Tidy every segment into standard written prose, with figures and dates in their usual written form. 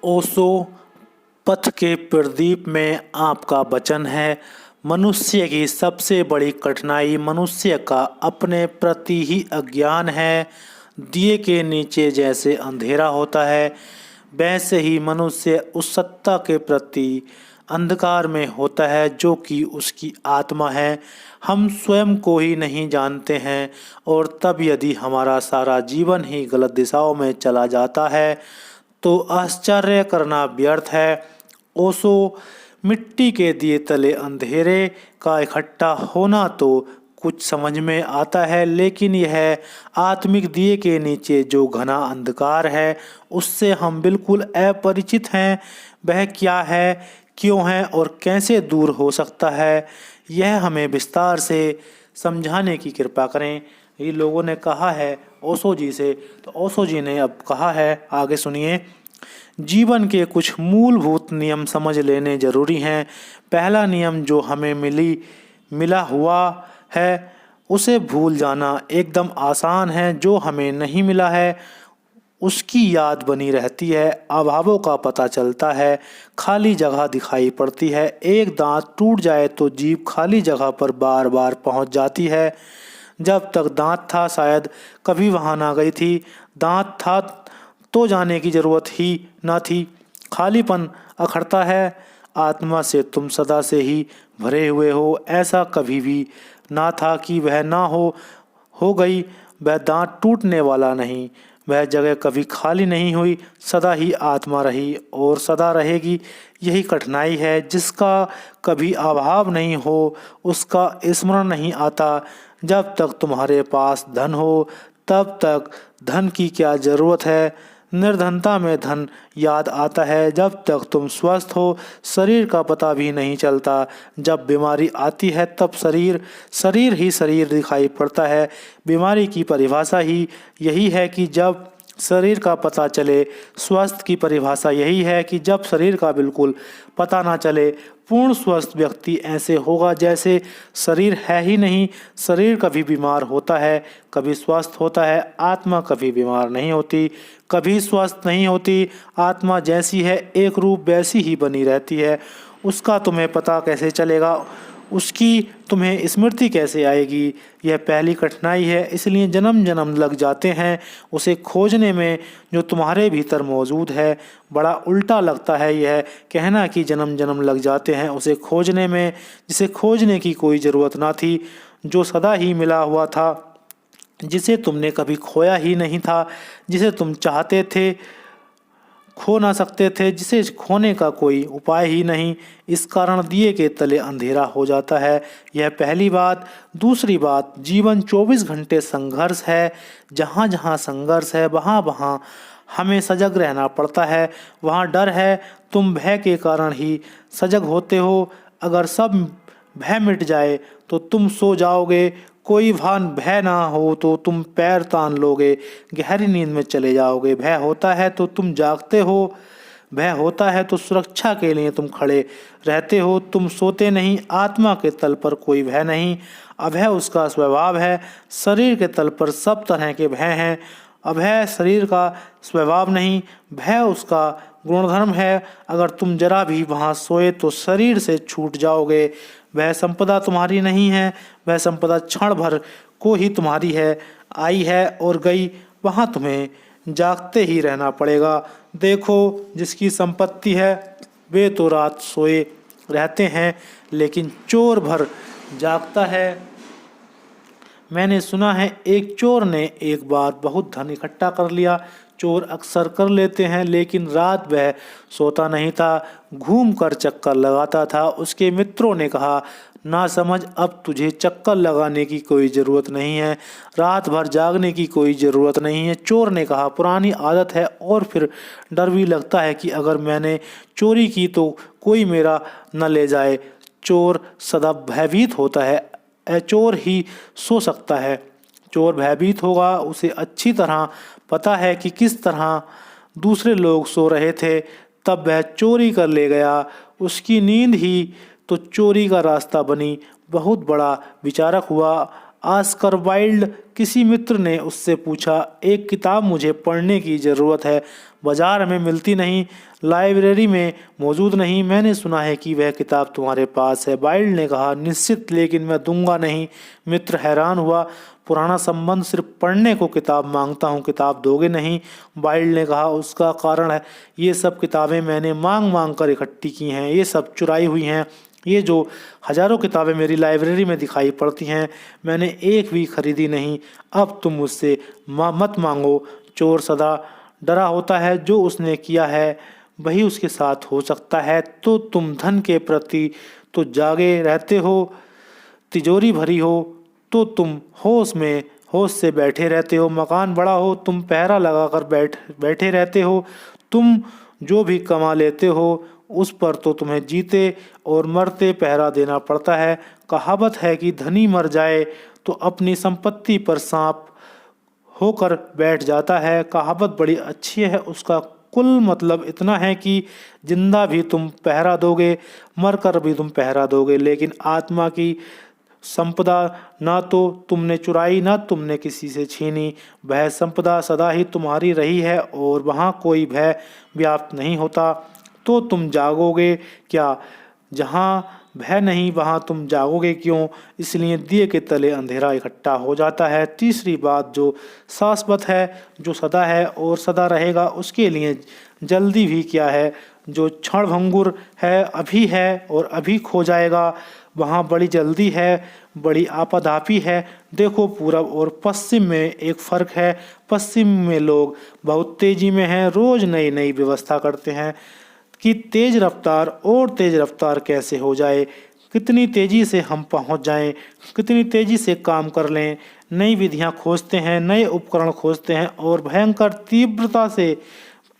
ओशो पथ के प्रदीप में आपका वचन है। मनुष्य की सबसे बड़ी कठिनाई मनुष्य का अपने प्रति ही अज्ञान है। दिए के नीचे जैसे अंधेरा होता है, वैसे ही मनुष्य उस सत्ता के प्रति अंधकार में होता है जो कि उसकी आत्मा है। हम स्वयं को ही नहीं जानते हैं और तब यदि हमारा सारा जीवन ही गलत दिशाओं में चला जाता है तो आश्चर्य करना व्यर्थ है। ओशो मिट्टी के दिए तले अंधेरे का इकट्ठा होना तो कुछ समझ में आता है, लेकिन यह आत्मिक दिए के नीचे जो घना अंधकार है उससे हम बिल्कुल अपरिचित हैं। वह क्या है, क्यों है और कैसे दूर हो सकता है, यह हमें विस्तार से समझाने की कृपा करें। ये लोगों ने कहा है ओशो जी से, तो ओशो जी ने अब कहा है, आगे सुनिए। जीवन के कुछ मूलभूत नियम समझ लेने जरूरी हैं। पहला नियम जो हमें मिला हुआ है उसे भूल जाना एकदम आसान है। जो हमें नहीं मिला है उसकी याद बनी रहती है। अभावों का पता चलता है, खाली जगह दिखाई पड़ती है। एक दांत टूट जाए तो जीभ खाली जगह पर बार बार पहुंच जाती है। जब तक दांत था शायद कभी वहां ना गई थी। दांत था तो जाने की जरूरत ही ना थी। खालीपन अखड़ता है। आत्मा से तुम सदा से ही भरे हुए हो। ऐसा कभी भी ना था कि वह ना हो गई। वह दांत टूटने वाला नहीं। वह जगह कभी खाली नहीं हुई, सदा ही आत्मा रही और सदा रहेगी। यही कठिनाई है, जिसका कभी अभाव नहीं हो उसका स्मरण नहीं आता। जब तक तुम्हारे पास धन हो तब तक धन की क्या जरूरत है। निर्धनता में धन याद आता है। जब तक तुम स्वस्थ हो शरीर का पता भी नहीं चलता। जब बीमारी आती है तब शरीर ही शरीर दिखाई पड़ता है। बीमारी की परिभाषा ही यही है कि जब शरीर का पता चले। स्वस्थ की परिभाषा यही है कि जब शरीर का बिल्कुल पता ना चले। पूर्ण स्वस्थ व्यक्ति ऐसे होगा जैसे शरीर है ही नहीं। शरीर कभी बीमार होता है, कभी स्वस्थ होता है। आत्मा कभी बीमार नहीं होती, कभी स्वस्थ नहीं होती। आत्मा जैसी है एक रूप वैसी ही बनी रहती है। उसका तुम्हें पता कैसे चलेगा, उसकी तुम्हें स्मृति कैसे आएगी, यह पहली कठिनाई है। इसलिए जन्म जन्म लग जाते हैं उसे खोजने में जो तुम्हारे भीतर मौजूद है। बड़ा उल्टा लगता है यह कहना कि जन्म जन्म लग जाते हैं उसे खोजने में, जिसे खोजने की कोई ज़रूरत ना थी, जो सदा ही मिला हुआ था, जिसे तुमने कभी खोया ही नहीं था, जिसे तुम चाहते थे खो ना सकते थे, जिसे खोने का कोई उपाय ही नहीं। इस कारण दिए के तले अंधेरा हो जाता है। यह पहली बात। दूसरी बात, जीवन 24 घंटे संघर्ष है। जहाँ जहाँ संघर्ष है वहाँ वहाँ हमें सजग रहना पड़ता है। वहाँ डर है, तुम भय के कारण ही सजग होते हो। अगर सब भय मिट जाए तो तुम सो जाओगे। कोई भान भय ना हो तो तुम पैर तान लोगे, गहरी नींद में चले जाओगे। भय होता है तो तुम जागते हो। भय होता है तो सुरक्षा के लिए तुम खड़े रहते हो, तुम सोते नहीं। आत्मा के तल पर कोई भय नहीं, अभय उसका स्वभाव है। शरीर के तल पर सब तरह के भय हैं। अभय शरीर का स्वभाव नहीं, भय उसका गुणधर्म है। अगर तुम जरा भी वहाँ सोए तो शरीर से छूट जाओगे। वह संपदा तुम्हारी नहीं है, वह संपदा क्षण भर को ही तुम्हारी है। आई है और गई, वहाँ तुम्हें जागते ही रहना पड़ेगा। देखो, जिसकी संपत्ति है वे तो रात सोए रहते हैं, लेकिन चोर भर जागता है। मैंने सुना है एक चोर ने एक बार बहुत धन इकट्ठा कर लिया। चोर अक्सर कर लेते हैं, लेकिन रात वह सोता नहीं था, घूम कर चक्कर लगाता था। उसके मित्रों ने कहा, ना समझ, अब तुझे चक्कर लगाने की कोई ज़रूरत नहीं है, रात भर जागने की कोई ज़रूरत नहीं है। चोर ने कहा, पुरानी आदत है और फिर डर भी लगता है कि अगर मैंने चोरी की तो कोई मेरा न ले जाए। चोर सदा भयभीत होता है, चोर ही सो सकता है। चोर भयभीत होगा, उसे अच्छी तरह पता है कि किस तरह दूसरे लोग सो रहे थे, तब वह चोरी कर ले गया। उसकी नींद ही तो चोरी का रास्ता बनी। बहुत बड़ा विचारक हुआ। Oscar Wilde. किसी मित्र ने उससे पूछा, एक किताब मुझे पढ़ने की ज़रूरत है, बाजार में मिलती नहीं, लाइब्रेरी में मौजूद नहीं। मैंने सुना है कि वह किताब तुम्हारे पास है। वाइल्ड ने कहा, निश्चित, लेकिन मैं दूंगा नहीं। मित्र हैरान हुआ। पुराना संबंध, सिर्फ पढ़ने को किताब मांगता हूँ, किताब दोगे नहीं? वाइल्ड ने कहा, उसका कारण है, ये सब किताबें मैंने मांग मांग कर इकट्ठी की हैं, ये सब चुराई हुई हैं। ये जो हजारों किताबें मेरी लाइब्रेरी में दिखाई पड़ती हैं, मैंने एक भी खरीदी नहीं। अब तुम मुझसे मत मांगो। चोर सदा डरा होता है, जो उसने किया है वही उसके साथ हो सकता है। तो तुम धन के प्रति तो जागे रहते हो, तिजोरी भरी हो तो तुम होश से बैठे रहते हो। मकान बड़ा हो, तुम पहरा लगाकर बैठे रहते हो। तुम जो भी कमा लेते हो उस पर तो तुम्हें जीते और मरते पहरा देना पड़ता है। कहावत है कि धनी मर जाए तो अपनी संपत्ति पर सांप होकर बैठ जाता है। कहावत बड़ी अच्छी है, उसका कुल मतलब इतना है कि जिंदा भी तुम पहरा दोगे, मरकर भी तुम पहरा दोगे, लेकिन आत्मा की संपदा ना तो तुमने चुराई, ना तुमने किसी से छीनी। वह संपदा सदा ही तुम्हारी रही है और वहाँ कोई भय व्याप्त नहीं होता। तो तुम जागोगे क्या? जहाँ भय नहीं वहाँ तुम जागोगे क्यों? इसलिए दिए के तले अंधेरा इकट्ठा हो जाता है। तीसरी बात, जो शाश्वत है, जो सदा है और सदा रहेगा, उसके लिए जल्दी भी क्या है? जो क्षणभंगुर है, अभी है और अभी खो जाएगा, वहाँ बड़ी जल्दी है, बड़ी आपाधापी है। देखो, पूरब और पश्चिम में एक फ़र्क है। पश्चिम में लोग बहुत तेज़ी में हैं, रोज़ नई नई व्यवस्था करते हैं कि तेज़ रफ्तार और तेज़ रफ्तार कैसे हो जाए, कितनी तेज़ी से हम पहुंच जाएं, कितनी तेज़ी से काम कर लें। नई विधियां खोजते हैं, नए उपकरण खोजते हैं और भयंकर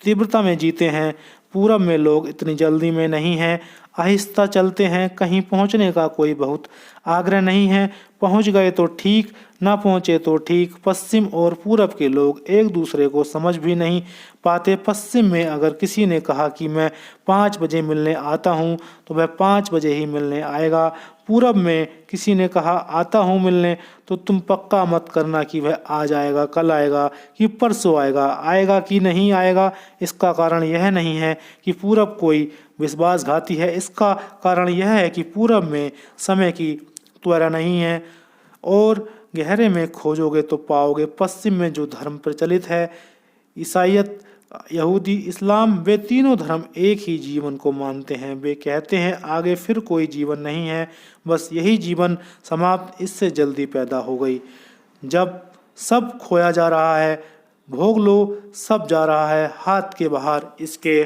तीव्रता में जीते हैं। पूरब में लोग इतनी जल्दी में नहीं हैं, आहिस्ता चलते हैं। कहीं पहुंचने का कोई बहुत आग्रह नहीं है, पहुंच गए तो ठीक, ना पहुंचे तो ठीक। पश्चिम और पूरब के लोग एक दूसरे को समझ भी नहीं पाते। पश्चिम में अगर किसी ने कहा कि मैं 5 बजे मिलने आता हूँ तो वह 5 बजे ही मिलने आएगा। पूरब में किसी ने कहा आता हूँ मिलने तो तुम पक्का मत करना कि वह आज आएगा, कल आएगा कि परसों आएगा। आएगा कि नहीं आएगा, इसका कारण यह नहीं है कि पूरब कोई विश्वासघाती है, इसका कारण यह है कि पूरब में समय की त्वरा नहीं है और गहरे में खोजोगे तो पाओगे। पश्चिम में जो धर्म प्रचलित है, ईसाईयत, यहूदी, इस्लाम, वे तीनों धर्म एक ही जीवन को मानते हैं। वे कहते हैं आगे फिर कोई जीवन नहीं है, बस यही जीवन समाप्त, इससे जल्दी पैदा हो गई। जब सब खोया जा रहा है, भोग लो, सब जा रहा है हाथ के बाहर, इसके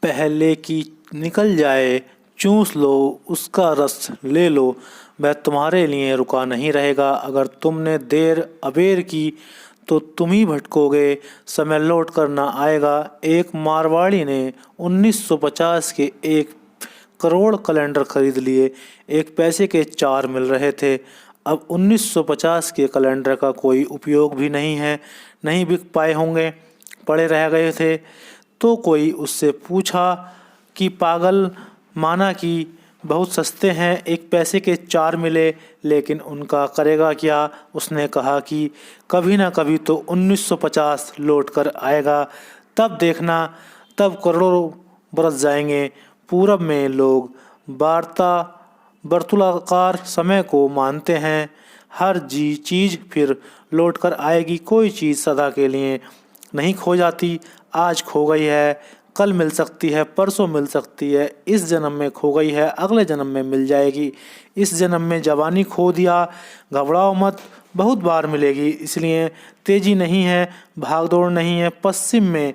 पहले कि निकल जाए चूस लो, उसका रस ले लो, वह तुम्हारे लिए रुका नहीं रहेगा। अगर तुमने देर अबेर की तो तुम ही भटकोगे, समय लौट कर ना आएगा। एक मारवाड़ी ने 1950 के 1 करोड़ कैलेंडर खरीद लिए। 1 पैसे के 4 मिल रहे थे। अब 1950 के कैलेंडर का कोई उपयोग भी नहीं है, नहीं बिक पाए होंगे, पड़े रह गए थे। तो कोई उससे पूछा कि पागल, माना कि बहुत सस्ते हैं, 1 पैसे के 4 मिले, लेकिन उनका करेगा क्या? उसने कहा कि कभी ना कभी तो 1950 लौट कर आएगा, तब देखना, तब करोड़ों बरस जाएंगे। पूरब में लोग वर्तुलाकार समय को मानते हैं। हर चीज़ फिर लौट कर आएगी, कोई चीज़ सदा के लिए नहीं खो जाती। आज खो गई है, कल मिल सकती है, परसों मिल सकती है, इस जन्म में खो गई है, अगले जन्म में मिल जाएगी। इस जन्म में जवानी खो दिया, घबराओ मत, बहुत बार मिलेगी। इसलिए तेजी नहीं है, भागदौड़ नहीं है। पश्चिम में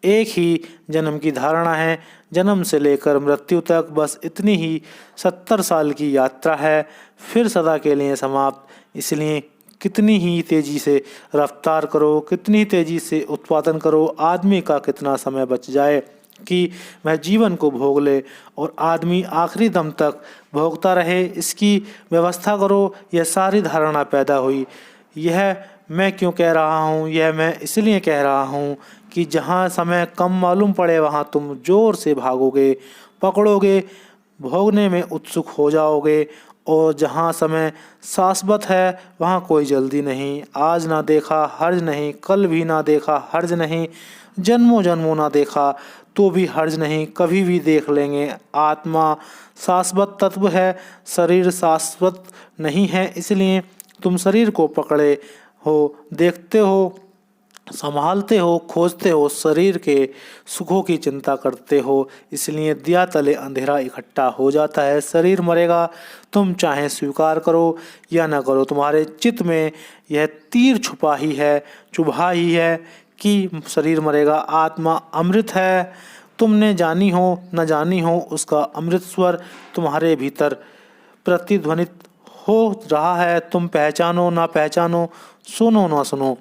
एक ही जन्म की धारणा है, जन्म से लेकर मृत्यु तक, बस इतनी ही 70 साल की यात्रा है, फिर सदा के लिए समाप्त। इसलिए कितनी ही तेज़ी से रफ्तार करो, कितनी तेज़ी से उत्पादन करो, आदमी का कितना समय बच जाए कि वह जीवन को भोग ले और आदमी आखिरी दम तक भोगता रहे, इसकी व्यवस्था करो। यह सारी धारणा पैदा हुई। यह मैं क्यों कह रहा हूँ? यह मैं इसलिए कह रहा हूँ कि जहाँ समय कम मालूम पड़े वहाँ तुम जोर से भागोगे, पकड़ोगे, भोगने में उत्सुक हो जाओगे और जहाँ समय शाश्वत है वहाँ कोई जल्दी नहीं। आज ना देखा हर्ज नहीं, कल भी ना देखा हर्ज नहीं, जन्मों जन्मों ना देखा तो भी हर्ज नहीं, कभी भी देख लेंगे। आत्मा शाश्वत तत्व है, शरीर शाश्वत नहीं है, इसलिए तुम शरीर को पकड़े हो, देखते हो, संभालते हो, खोजते हो, शरीर के सुखों की चिंता करते हो, इसलिए दिया तले अंधेरा इकट्ठा हो जाता है। शरीर मरेगा, तुम चाहे स्वीकार करो या न करो, तुम्हारे चित्त में यह तीर छुपा ही है, चुभा ही है कि शरीर मरेगा। आत्मा अमृत है, तुमने जानी हो न जानी हो, उसका अमृत स्वर तुम्हारे भीतर प्रतिध्वनित हो रहा है। तुम पहचानो ना पहचानो, सुनो ना सुनो,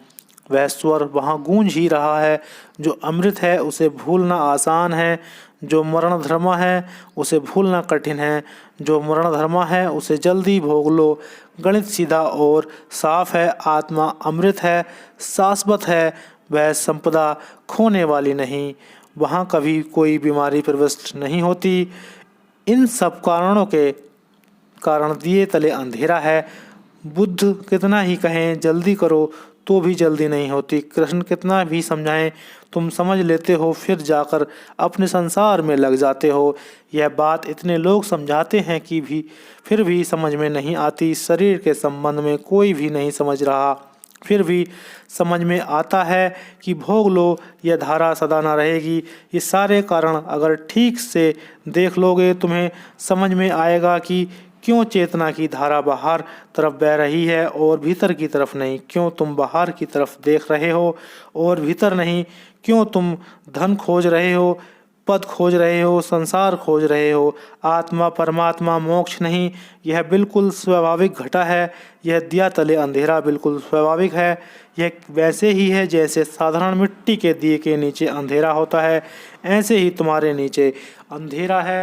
वह स्वर वहाँ गूंज ही रहा है। जो अमृत है उसे भूलना आसान है, जो मरण धर्म है उसे भूलना कठिन है। जो मरण धर्म है उसे जल्दी भोग लो। गणित सीधा और साफ है, आत्मा अमृत है, शाश्वत है, वह संपदा खोने वाली नहीं, वहाँ कभी कोई बीमारी प्रविष्ट नहीं होती। इन सब कारणों के कारण दिए तले अंधेरा है। बुद्ध कितना ही कहें जल्दी करो तो भी जल्दी नहीं होती। कृष्ण कितना भी समझाएं तुम समझ लेते हो, फिर जाकर अपने संसार में लग जाते हो। यह बात इतने लोग समझाते हैं कि फिर भी समझ में नहीं आती। शरीर के संबंध में कोई भी नहीं समझ रहा, फिर भी समझ में आता है कि भोग लो, यह धारा सदा न रहेगी। ये सारे कारण अगर ठीक से देख लोगे तुम्हें समझ में आएगा कि क्यों चेतना की धारा बाहर तरफ बह रही है और भीतर की तरफ नहीं। क्यों तुम बाहर की तरफ देख रहे हो और भीतर नहीं। क्यों तुम धन खोज रहे हो, पद खोज रहे हो, संसार खोज रहे हो। आत्मा परमात्मा मोक्ष नहीं, यह बिल्कुल स्वाभाविक घटा है। यह दिया तले अंधेरा बिल्कुल स्वाभाविक है। यह वैसे ही है जैसे साधारण मिट्टी के दिए के नीचे अंधेरा होता है, ऐसे ही तुम्हारे नीचे अंधेरा है।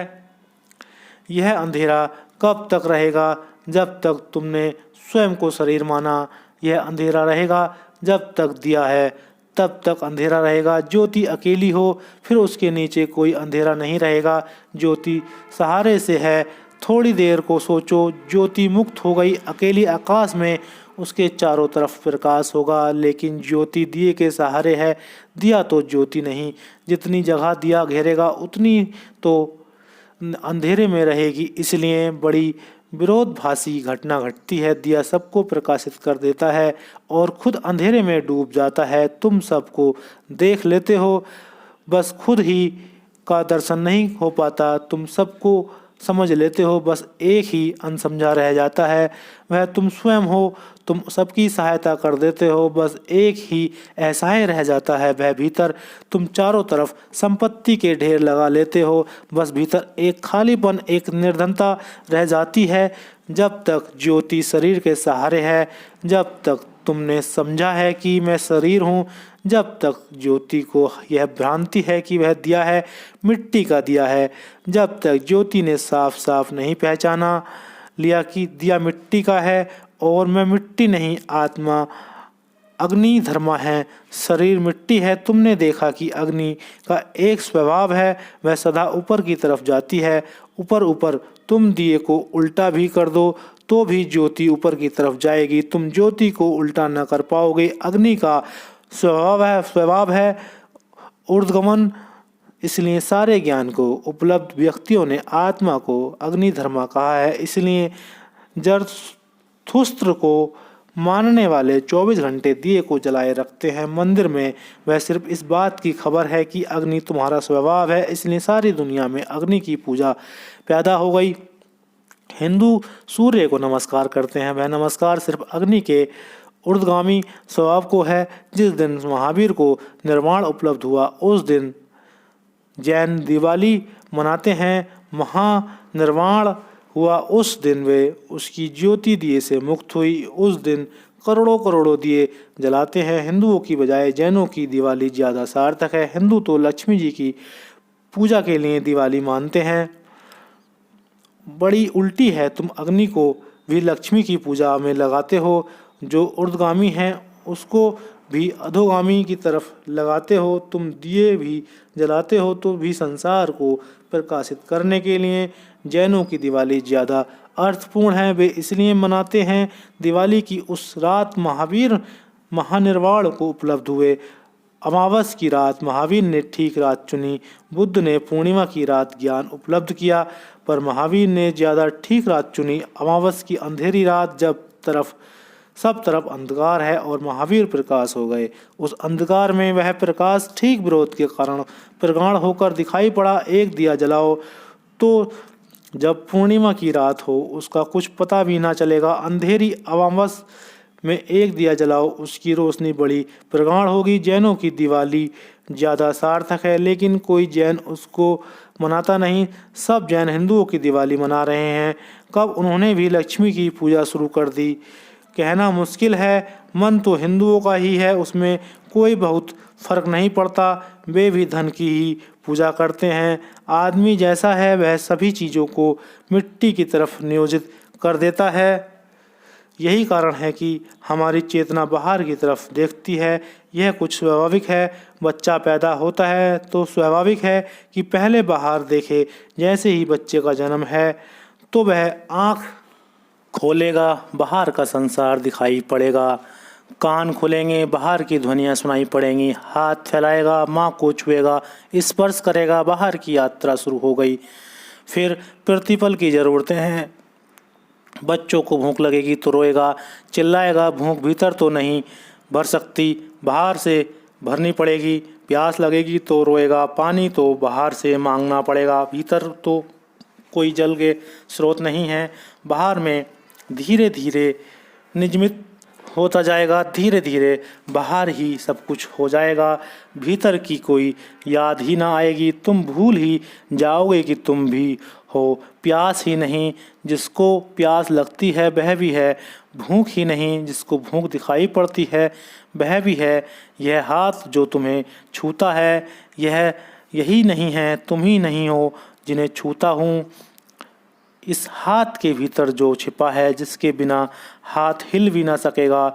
यह अंधेरा कब तक रहेगा? जब तक तुमने स्वयं को शरीर माना। यह अंधेरा रहेगा जब तक दिया है, तब तक अंधेरा रहेगा। ज्योति अकेली हो फिर उसके नीचे कोई अंधेरा नहीं रहेगा। ज्योति सहारे से है। थोड़ी देर को सोचो, ज्योति मुक्त हो गई, अकेली आकाश में उसके चारों तरफ प्रकाश होगा, लेकिन ज्योति दिए के सहारे है। दिया तो ज्योति नहीं, जितनी जगह दिया घेरेगा उतनी तो अंधेरे में रहेगी। इसलिए बड़ी विरोधाभासी घटना घटती है। दिया सबको प्रकाशित कर देता है और खुद अंधेरे में डूब जाता है। तुम सबको देख लेते हो, बस खुद ही का दर्शन नहीं हो पाता। तुम सबको समझ लेते हो, बस एक ही अनसमझा रह जाता है, वह तुम स्वयं हो। तुम सबकी सहायता कर देते हो, बस एक ही असहाय रह जाता है, वह भीतर। तुम चारों तरफ संपत्ति के ढेर लगा लेते हो, बस भीतर एक खालीपन, एक निर्धनता रह जाती है। जब तक ज्योति शरीर के सहारे है, जब तक तुमने समझा है कि मैं शरीर हूँ, जब तक ज्योति को यह भ्रांति है कि वह दिया है, मिट्टी का दिया है, जब तक ज्योति ने साफ साफ नहीं पहचाना लिया कि दिया मिट्टी का है और मैं मिट्टी नहीं, आत्मा अग्नि धर्मा है, शरीर मिट्टी है। तुमने देखा कि अग्नि का एक स्वभाव है, वह सदा ऊपर की तरफ जाती है। ऊपर ऊपर तुम दिए को उल्टा भी कर दो तो भी ज्योति ऊपर की तरफ जाएगी। तुम ज्योति को उल्टा न कर पाओगे। अग्नि का स्वभाव है ऊर्ध्वगमन। इसलिए सारे ज्ञान को उपलब्ध व्यक्तियों ने आत्मा को अग्निधर्मा कहा है। इसलिए जरथुस्त्र को मानने वाले 24 घंटे दिए को जलाए रखते हैं मंदिर में। वह सिर्फ इस बात की खबर है कि अग्नि तुम्हारा स्वभाव है, इसलिए सारी दुनिया में अग्नि की पूजा पैदा हो गई। हिंदू सूर्य को नमस्कार करते हैं, वह नमस्कार सिर्फ अग्नि के ऊर्ध्वगामी स्वभाव को है। जिस दिन महावीर को निर्वाण उपलब्ध हुआ उस दिन जैन दिवाली मनाते हैं। महानिर्वाण हुआ उस दिन वे उसकी ज्योति दिए से मुक्त हुई। उस दिन करोड़ों करोड़ों दिए जलाते हैं। हिंदुओं की बजाय जैनों की दिवाली ज़्यादा सार्थक है। हिंदू तो लक्ष्मी जी की पूजा के लिए दिवाली मानते हैं। बड़ी उल्टी है, तुम अग्नि को भी लक्ष्मी की पूजा में लगाते हो, जो ऊर्ध्वगामी है उसको भी अधोगामी की तरफ लगाते हो। तुम दिए भी जलाते हो तो भी संसार को प्रकाशित करने के लिए। जैनों की दिवाली ज़्यादा अर्थपूर्ण है। वे इसलिए मनाते हैं। दिवाली की उस रात महावीर महानिर्वाण को उपलब्ध हुए। अमावस की रात महावीर ने ठीक रात चुनी। बुद्ध ने पूर्णिमा की रात ज्ञान उपलब्ध किया, पर महावीर ने ज़्यादा ठीक रात चुनी। अमावस की अंधेरी रात जब सब तरफ अंधकार है और महावीर प्रकाश हो गए। उस अंधकार में वह प्रकाश ठीक विरोध के कारण प्रगाढ़ होकर दिखाई पड़ा। एक दिया जलाओ तो जब पूर्णिमा की रात हो उसका कुछ पता भी ना चलेगा। अंधेरी अमावस में एक दिया जलाओ, उसकी रोशनी बड़ी प्रगाढ़ होगी। जैनों की दिवाली ज़्यादा सार्थक है, लेकिन कोई जैन उसको मनाता नहीं। सब जैन हिंदुओं की दिवाली मना रहे हैं। कब उन्होंने भी लक्ष्मी की पूजा शुरू कर दी, कहना मुश्किल है। मन तो हिंदुओं का ही है, उसमें कोई बहुत फर्क नहीं पड़ता। वे भी धन की ही पूजा करते हैं। आदमी जैसा है वह सभी चीज़ों को मिट्टी की तरफ नियोजित कर देता है। यही कारण है कि हमारी चेतना बाहर की तरफ देखती है। यह कुछ स्वाभाविक है। बच्चा पैदा होता है तो स्वाभाविक है कि पहले बाहर देखे। जैसे ही बच्चे का जन्म है तो वह आँख खोलेगा, बाहर का संसार दिखाई पड़ेगा। कान खुलेंगे, बाहर की ध्वनियाँ सुनाई पड़ेंगी। हाथ फैलाएगा, माँ को छुएगा, स्पर्श करेगा, बाहर की यात्रा शुरू हो गई। फिर प्रतिपल की ज़रूरतें हैं। बच्चों को भूख लगेगी तो रोएगा, चिल्लाएगा। भूख भीतर तो नहीं भर सकती, बाहर से भरनी पड़ेगी। प्यास लगेगी तो रोएगा, पानी तो बाहर से मांगना पड़ेगा। भीतर तो कोई जल के स्रोत नहीं है। बाहर में धीरे धीरे निजमित होता जाएगा। धीरे धीरे बाहर ही सब कुछ हो जाएगा। भीतर की कोई याद ही ना आएगी। तुम भूल ही जाओगे कि तुम भी हो। प्यास ही नहीं, जिसको प्यास लगती है वह भी है। भूख ही नहीं, जिसको भूख दिखाई पड़ती है वह भी है। यह हाथ जो तुम्हें छूता है यही नहीं है, तुम ही नहीं हो जिन्हें छूता हूँ। इस हाथ के भीतर जो छिपा है, जिसके बिना हाथ हिल भी ना सकेगा,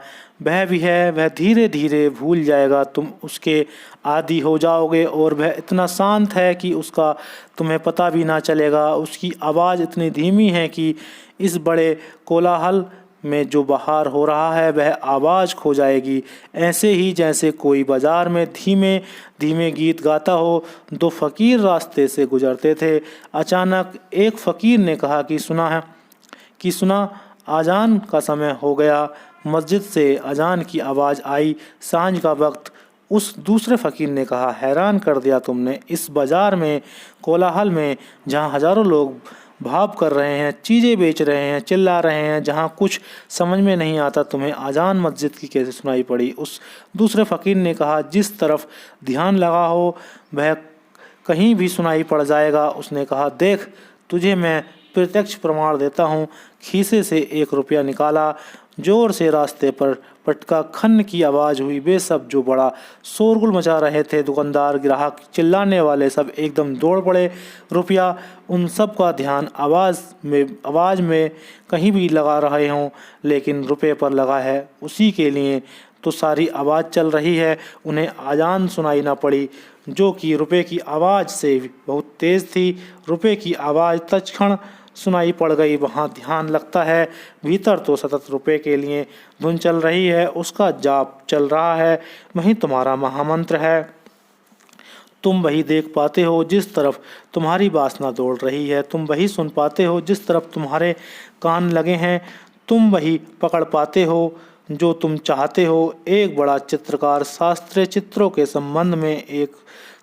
वह भी है। वह धीरे धीरे भूल जाएगा, तुम उसके आदी हो जाओगे। और वह इतना शांत है कि उसका तुम्हें पता भी ना चलेगा। उसकी आवाज़ इतनी धीमी है कि इस बड़े कोलाहल में जो बाहर हो रहा है वह आवाज़ खो जाएगी। ऐसे ही जैसे कोई बाजार में धीमे धीमे गीत गाता हो। दो फकीर रास्ते से गुजरते थे। अचानक एक फकीर ने कहा कि सुना अजान का समय हो गया। मस्जिद से अजान की आवाज़ आई। सांझ का वक्त। उस दूसरे फकीर ने कहा, हैरान कर दिया तुमने। इस बाजार में कोलाहल में, जहाँ हजारों लोग भाव कर रहे हैं, चीज़ें बेच रहे हैं, चिल्ला रहे हैं, जहाँ कुछ समझ में नहीं आता, तुम्हें अजान मस्जिद की कैसे सुनाई पड़ी। उस दूसरे फकीर ने कहा, जिस तरफ ध्यान लगा हो वह कहीं भी सुनाई पड़ जाएगा। उसने कहा, देख तुझे मैं प्रत्यक्ष प्रमाण देता हूँ। खीसे से 1 रुपया निकाला, जोर से रास्ते पर पटका, खन्न की आवाज़ हुई। वे सब जो बड़ा शोरगुल मचा रहे थे, दुकानदार, ग्राहक, चिल्लाने वाले, सब एकदम दौड़ पड़े। रुपया, उन सब का ध्यान आवाज़ में कहीं भी लगा रहे हों, लेकिन रुपये पर लगा है। उसी के लिए तो सारी आवाज़ चल रही है। उन्हें आजान सुनाई ना पड़ी, जो कि रुपये की आवाज़ से बहुत तेज़ थी। रुपये की आवाज़ तत्क्षण सुनाई पड़ गई। वहाँ ध्यान लगता है। भीतर तो सतत रुपये के लिए धुन चल रही है, उसका जाप चल रहा है। वही तुम्हारा महामंत्र है। तुम वही देख पाते हो जिस तरफ तुम्हारी वासना दौड़ रही है। तुम वही सुन पाते हो जिस तरफ तुम्हारे कान लगे हैं। तुम वही पकड़ पाते हो जो तुम चाहते हो। एक बड़ा चित्रकार शास्त्रीय चित्रों के संबंध में एक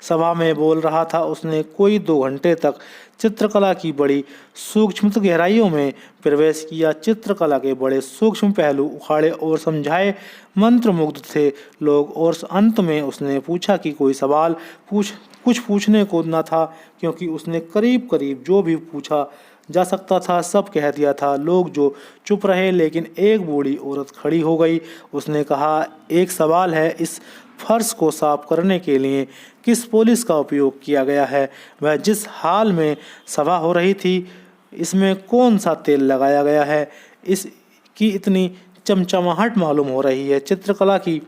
सभा में बोल रहा था। उसने कोई 2 घंटे तक चित्रकला की बड़ी सूक्ष्म गहराइयों में प्रवेश किया। चित्रकला के बड़े सूक्ष्म पहलू उखाड़े और समझाए। मंत्रमुग्ध थे लोग। और अंत में उसने पूछा कि कोई सवाल कुछ पूछने को न था, क्योंकि उसने करीब करीब जो भी पूछा जा सकता था सब कह दिया था। लोग जो चुप रहे, लेकिन एक बूढ़ी औरत खड़ी हो गई। उसने कहा, एक सवाल है, इस फर्श को साफ करने के लिए किस पॉलिश का उपयोग किया गया है? वह जिस हाल में सभा हो रही थी, इसमें कौन सा तेल लगाया गया है? इसकी इतनी चमचमाहट मालूम हो रही है। चित्रकला की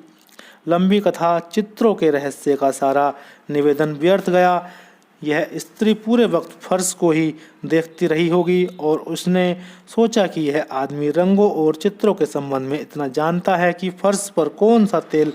लंबी कथा, चित्रों के रहस्य का सारा निवेदन व्यर्थ गया। यह स्त्री पूरे वक्त फर्श को ही देखती रही होगी और उसने सोचा कि यह आदमी रंगों और चित्रों के संबंध में इतना जानता है कि फर्श पर कौन सा तेल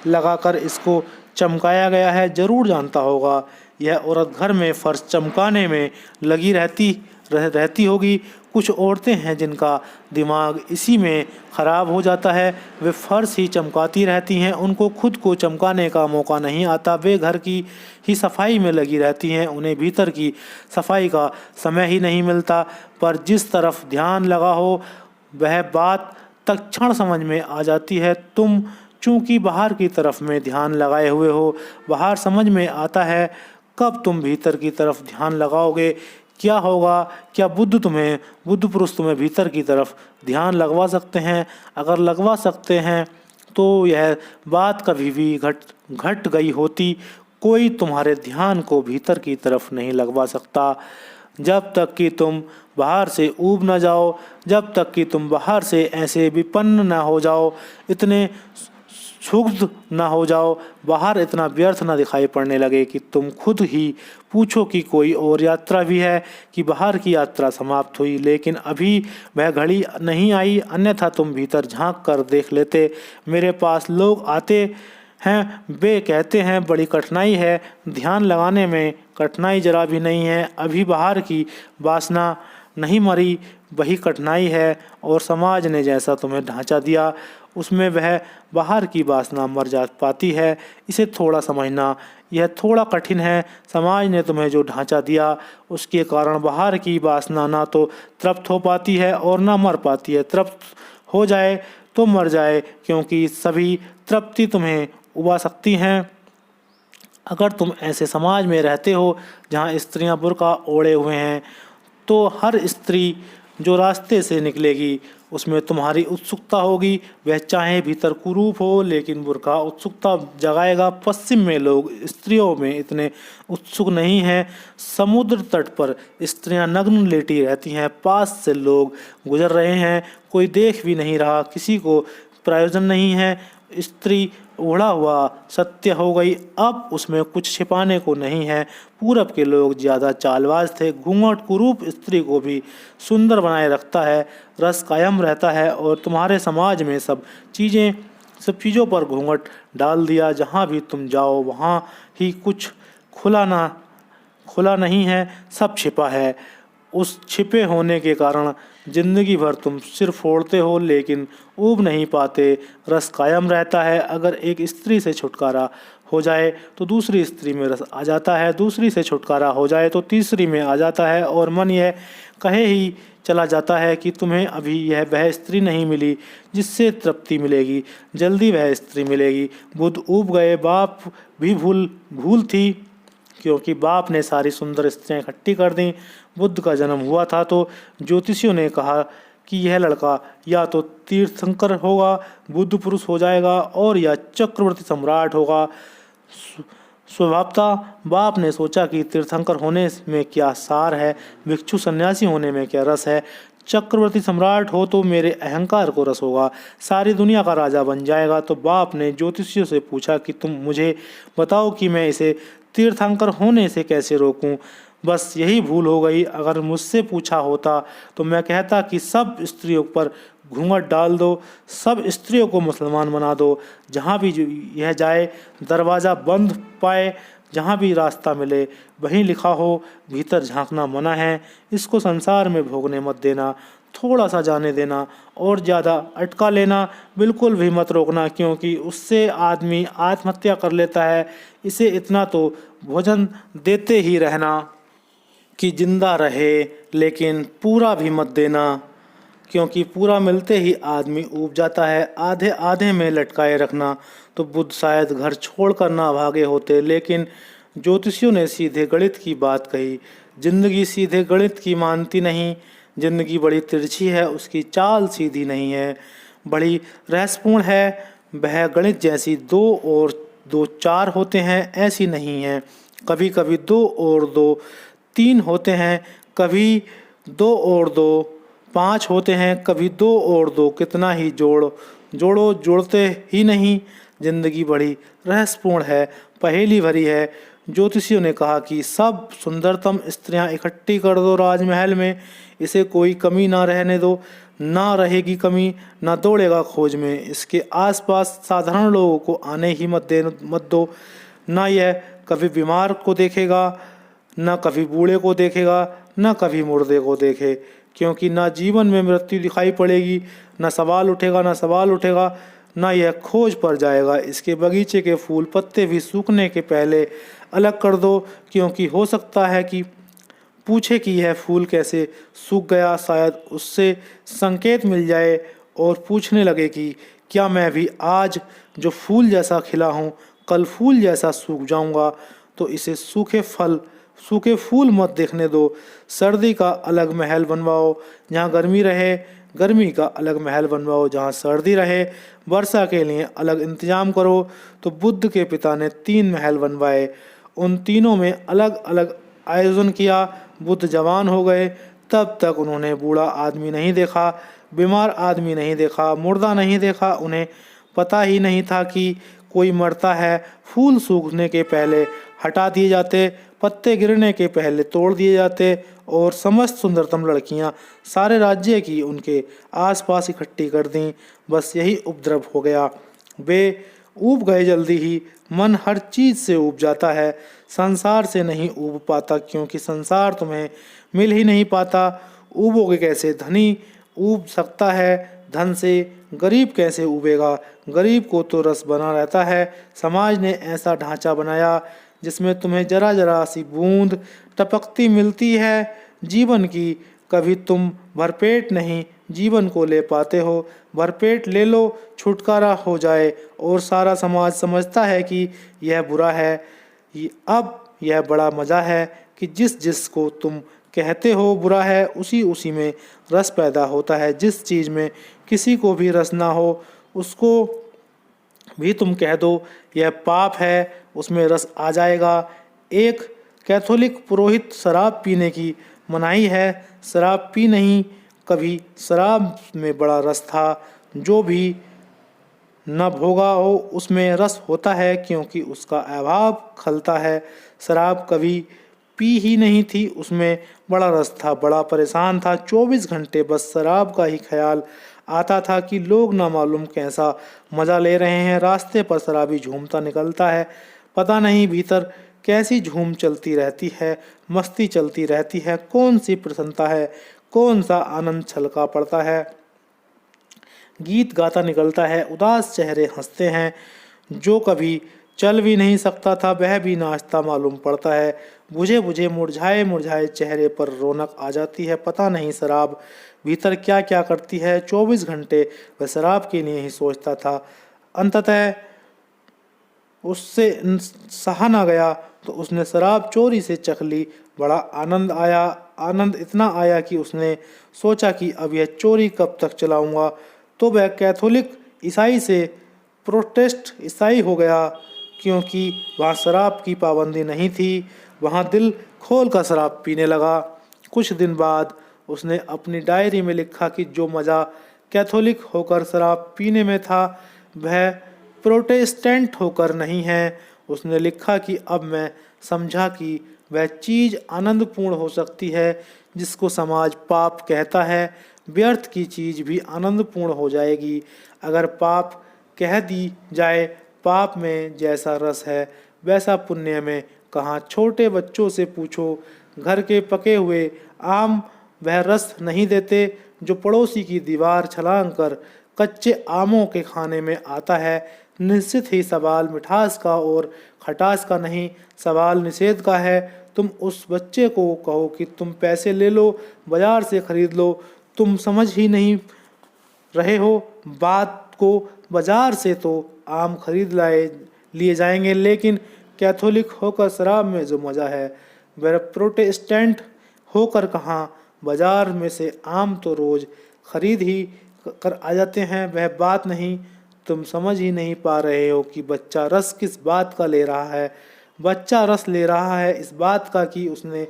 लगाकर इसको चमकाया गया है, जरूर जानता होगा। यह औरत घर में फर्श चमकाने में लगी रहती होगी। कुछ औरतें हैं जिनका दिमाग इसी में ख़राब हो जाता है, वे फर्श ही चमकाती रहती हैं, उनको खुद को चमकाने का मौका नहीं आता। वे घर की ही सफाई में लगी रहती हैं, उन्हें भीतर की सफाई का समय ही नहीं मिलता। पर जिस तरफ ध्यान लगा हो वह बात तत्क्षण समझ में आ जाती है। तुम चूंकि बाहर की तरफ में ध्यान लगाए हुए हो, बाहर समझ में आता है। कब तुम भीतर की तरफ ध्यान लगाओगे क्या होगा? क्या बुद्ध पुरुष तुम्हें भीतर की तरफ ध्यान लगवा सकते हैं? अगर लगवा सकते हैं तो यह बात कभी भी घट गई होती। कोई तुम्हारे ध्यान को भीतर की तरफ नहीं लगवा सकता जब तक कि तुम बाहर से ऊब न जाओ, जब तक कि तुम बाहर से ऐसे विपन्न न हो जाओ, इतने क्षुब्ध न हो जाओ, बाहर इतना व्यर्थ न दिखाई पड़ने लगे कि तुम खुद ही पूछो कि कोई और यात्रा भी है, कि बाहर की यात्रा समाप्त हुई लेकिन अभी वह घड़ी नहीं आई, अन्यथा तुम भीतर झांक कर देख लेते। मेरे पास लोग आते हैं, वे कहते हैं बड़ी कठिनाई है, ध्यान लगाने में कठिनाई जरा भी नहीं है, अभी बाहर की वासना नहीं मरी, वही कठिनाई है। और समाज ने जैसा तुम्हें ढांचा दिया उसमें वह बाहर की वासना मर जा पाती है। इसे थोड़ा समझना, यह थोड़ा कठिन है। समाज ने तुम्हें जो ढांचा दिया उसके कारण बाहर की वासना ना तो तृप्त हो पाती है और ना मर पाती है। तृप्त हो जाए तो मर जाए, क्योंकि सभी तृप्ति तुम्हें उबा सकती हैं। अगर तुम ऐसे समाज में रहते हो जहाँ स्त्रियाँ बुर्का ओढ़े हुए हैं, तो हर स्त्री जो रास्ते से निकलेगी उसमें तुम्हारी उत्सुकता होगी। वह चाहे भीतर कुरूप हो लेकिन बुर्का उत्सुकता जगाएगा। पश्चिम में लोग स्त्रियों में इतने उत्सुक नहीं हैं। समुद्र तट पर स्त्रियां नग्न लेटी रहती हैं, पास से लोग गुजर रहे हैं, कोई देख भी नहीं रहा, किसी को प्रयोजन नहीं है। स्त्री ओढ़ा हुआ सत्य हो गई, अब उसमें कुछ छिपाने को नहीं है। पूरब के लोग ज़्यादा चालबाज थे। घूंघट कुरूप स्त्री को भी सुंदर बनाए रखता है, रस कायम रहता है। और तुम्हारे समाज में सब चीज़ों पर घूंघट डाल दिया। जहाँ भी तुम जाओ वहाँ ही कुछ खुला नहीं है, सब छिपा है। उस छिपे होने के कारण जिंदगी भर तुम सिर फोड़ते हो लेकिन ऊब नहीं पाते, रस कायम रहता है। अगर एक स्त्री से छुटकारा हो जाए तो दूसरी स्त्री में रस आ जाता है, दूसरी से छुटकारा हो जाए तो तीसरी में आ जाता है, और मन यह कहे ही चला जाता है कि तुम्हें अभी यह वह स्त्री नहीं मिली जिससे तृप्ति मिलेगी, जल्दी वह स्त्री मिलेगी। बुद्ध ऊब गए। बाप भी भूल थी, क्योंकि बाप ने सारी सुंदर स्त्रियां इकट्ठी कर दी। बुद्ध का जन्म हुआ था तो ज्योतिषियों ने कहा कि यह लड़का या तो तीर्थंकर होगा, बुद्ध पुरुष हो जाएगा, और या चक्रवर्ती सम्राट होगा। स्वभावतः बाप ने सोचा कि तीर्थंकर होने में क्या सार है, भिक्षु सन्यासी होने में क्या रस है, चक्रवर्ती सम्राट हो तो मेरे अहंकार को रस होगा, सारी दुनिया का राजा बन जाएगा। तो बाप ने ज्योतिषियों से पूछा कि तुम मुझे बताओ कि मैं इसे तीर्थंकर होने से कैसे रोकूं। बस यही भूल हो गई। अगर मुझसे पूछा होता तो मैं कहता कि सब स्त्रियों पर घूंघट डाल दो, सब स्त्रियों को मुसलमान बना दो, जहाँ भी यह जाए दरवाज़ा बंद पाए, जहाँ भी रास्ता मिले वहीं लिखा हो भीतर झांकना मना है, इसको संसार में भोगने मत देना, थोड़ा सा जाने देना और ज़्यादा अटका लेना बिल्कुल भी मत रोकना, क्योंकि उससे आदमी आत्महत्या कर लेता है। इसे इतना तो भोजन देते ही रहना कि जिंदा रहे, लेकिन पूरा भी मत देना, क्योंकि पूरा मिलते ही आदमी ऊब जाता है। आधे आधे में लटकाए रखना। तो बुद्ध शायद घर छोड़कर ना भागे होते, लेकिन ज्योतिषियों ने सीधे गणित की बात कही। जिंदगी सीधे गणित की मानती नहीं, जिंदगी बड़ी तिरछी है, उसकी चाल सीधी नहीं है, बड़ी रहस्यपूर्ण है। वह गणित जैसी 2 और 2 4 होते हैं ऐसी नहीं है। कभी कभी 2 और 2 3 होते हैं, कभी 2 और 2 5 होते हैं, कभी 2 और 2 कितना ही जोड़ते ही नहीं। जिंदगी बड़ी रहस्यपूर्ण है, पहेली भरी है। ज्योतिषियों ने कहा कि सब सुंदरतम स्त्रियां इकट्ठी कर दो राजमहल में, इसे कोई कमी ना रहने दो। ना रहेगी कमी, ना दौड़ेगा खोज में। इसके आसपास साधारण लोगों को आने ही मत दो। ना यह कभी बीमार को देखेगा, ना कभी बूढ़े को देखेगा, ना कभी मुर्दे को देखे, क्योंकि ना जीवन में मृत्यु दिखाई पड़ेगी, ना सवाल उठेगा, ना सवाल उठेगा, ना यह खोज पर जाएगा। इसके बगीचे के फूल पत्ते भी सूखने के पहले अलग कर दो, क्योंकि हो सकता है कि पूछे कि यह फूल कैसे सूख गया। शायद उससे संकेत मिल जाए और पूछने लगे कि क्या मैं भी आज जो फूल जैसा खिला हूँ कल फूल जैसा सूख जाऊँगा। तो इसे सूखे फूल मत देखने दो। सर्दी का अलग महल बनवाओ जहाँ गर्मी रहे, गर्मी का अलग महल बनवाओ जहाँ सर्दी रहे। वर्षा के लिए अलग इंतजाम करो। तो बुद्ध के पिता ने 3 महल बनवाए, उन तीनों में अलग अलग आयोजन किया। बुद्ध जवान हो गए तब तक उन्होंने बूढ़ा आदमी नहीं देखा, बीमार आदमी नहीं देखा, मुर्दा नहीं देखा। उन्हें पता ही नहीं था कि कोई मरता है। फूल सूखने के पहले हटा दिए जाते, पत्ते गिरने के पहले तोड़ दिए जाते और समस्त सुंदरतम लड़कियां सारे राज्य की उनके आसपास इकट्ठी कर दी। बस यही उपद्रव हो गया। वे ऊब गए जल्दी ही। मन हर चीज से ऊब जाता है, संसार से नहीं ऊब पाता, क्योंकि संसार तुम्हें मिल ही नहीं पाता। ऊबोगे कैसे? धनी ऊब सकता है धन से, गरीब कैसे ऊबेगा? गरीब को तो रस बना रहता है। समाज ने ऐसा ढांचा बनाया जिसमें तुम्हें जरा जरा सी बूंद टपकती मिलती है जीवन की। कभी तुम भरपेट नहीं जीवन को ले पाते हो। भरपेट ले लो, छुटकारा हो जाए। और सारा समाज समझता है कि यह बुरा है। अब यह बड़ा मज़ा है कि जिस को तुम कहते हो बुरा है, उसी उसी में रस पैदा होता है। जिस चीज़ में किसी को भी रस ना हो उसको भी तुम कह दो यह पाप है, उसमें रस आ जाएगा। एक कैथोलिक पुरोहित शराब पीने की मनाही है। शराब पी नहीं कभी, शराब में बड़ा रस था। जो भी न भोगा हो उसमें रस होता है, क्योंकि उसका अभाव खलता है। शराब कभी पी ही नहीं थी, उसमें बड़ा रस था। बड़ा परेशान था, 24 घंटे बस शराब का ही ख्याल आता था कि लोग ना मालूम कैसा मज़ा ले रहे हैं। रास्ते पर शराबी झूमता निकलता है, पता नहीं भीतर कैसी झूम चलती रहती है, मस्ती चलती रहती है। कौन सी प्रसन्नता है, कौन सा आनंद छलका पड़ता है। गीत गाता निकलता है, उदास चेहरे हंसते हैं। जो कभी चल भी नहीं सकता था वह भी नाचता मालूम पड़ता है। बुझे बुझे मुरझाए मुरझाए चेहरे पर रौनक आ जाती है। पता नहीं शराब भीतर क्या क्या करती है। 24 घंटे वह शराब के लिए ही सोचता था। अंततः उससे सहा ना गया तो उसने शराब चोरी से चख ली। बड़ा आनंद आया, आनंद इतना आया कि उसने सोचा कि अब यह चोरी कब तक चलाऊंगा। तो वह कैथोलिक ईसाई से प्रोटेस्ट ईसाई हो गया, क्योंकि वहाँ शराब की पाबंदी नहीं थी। वहाँ दिल खोल कर शराब पीने लगा। कुछ दिन बाद उसने अपनी डायरी में लिखा कि जो मज़ा कैथोलिक होकर शराब पीने में था वह प्रोटेस्टेंट होकर नहीं है। उसने लिखा कि अब मैं समझा कि वह चीज़ आनंदपूर्ण हो सकती है जिसको समाज पाप कहता है। व्यर्थ की चीज़ भी आनंदपूर्ण हो जाएगी अगर पाप कह दी जाए। पाप में जैसा रस है वैसा पुण्य में कहाँ। छोटे बच्चों से पूछो, घर के पके हुए आम वह रस नहीं देते जो पड़ोसी की दीवार छलांग कर कच्चे आमों के खाने में आता है। निश्चित ही सवाल मिठास का और खटास का नहीं, सवाल निषेध का है। तुम उस बच्चे को कहो कि तुम पैसे ले लो, बाजार से खरीद लो। तुम समझ ही नहीं रहे हो बात को। बाजार से तो आम खरीद लिए जाएंगे, लेकिन कैथोलिक होकर शराब में जो मज़ा है वह प्रोटेस्टेंट होकर कहाँ। बाजार में से आम तो रोज़ खरीद ही कर आ जाते हैं। वह बात नहीं, तुम समझ ही नहीं पा रहे हो कि बच्चा रस किस बात का ले रहा है। बच्चा रस ले रहा है इस बात का कि उसने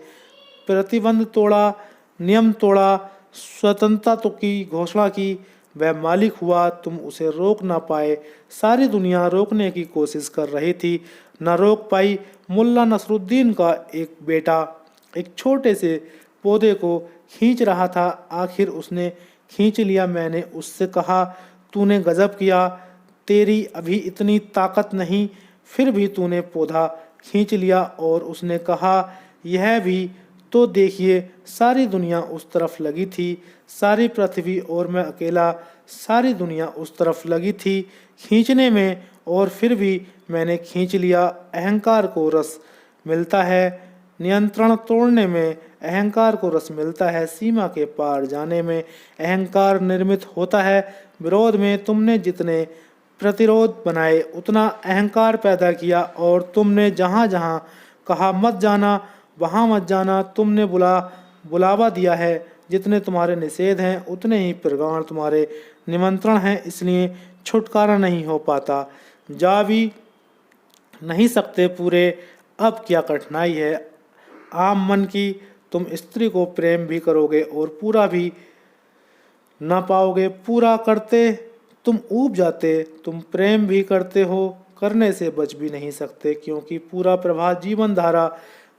प्रतिबंध तोड़ा, नियम तोड़ा, स्वतंत्रता तो की घोषणा की। वह मालिक हुआ, तुम उसे रोक ना पाए। सारी दुनिया रोकने की कोशिश कर रही थी। न रोक पाई। मुल्ला नसरुद्दीन का एक बेटा एक छोटे से पौधे को खींच रहा था। आखिर उसने खींच लिया। मैंने उससे कहा, तूने गजब किया, तेरी अभी इतनी ताकत नहीं, फिर भी तूने पौधा खींच लिया। और उसने कहा, यह भी तो देखिए, सारी दुनिया उस तरफ लगी थी, सारी पृथ्वी, और मैं अकेला। सारी दुनिया उस तरफ लगी थी खींचने में, और फिर भी मैंने खींच लिया। अहंकार को रस मिलता है नियंत्रण तोड़ने में, अहंकार को रस मिलता है सीमा के पार जाने में। अहंकार निर्मित होता है विरोध में। तुमने जितने प्रतिरोध बनाए उतना अहंकार पैदा किया, और तुमने जहाँ जहाँ कहा मत जाना वहाँ मत जाना। तुमने बुलावा दिया है। जितने तुम्हारे निषेध हैं उतने ही प्रगाढ़ तुम्हारे निमंत्रण हैं। इसलिए छुटकारा नहीं हो पाता, जा भी नहीं सकते पूरे। अब क्या कठिनाई है आम मन की, तुम स्त्री को प्रेम भी करोगे और पूरा भी ना पाओगे। पूरा करते तुम ऊब जाते, तुम प्रेम भी करते हो, करने से बच भी नहीं सकते, क्योंकि पूरा प्रवाह जीवन धारा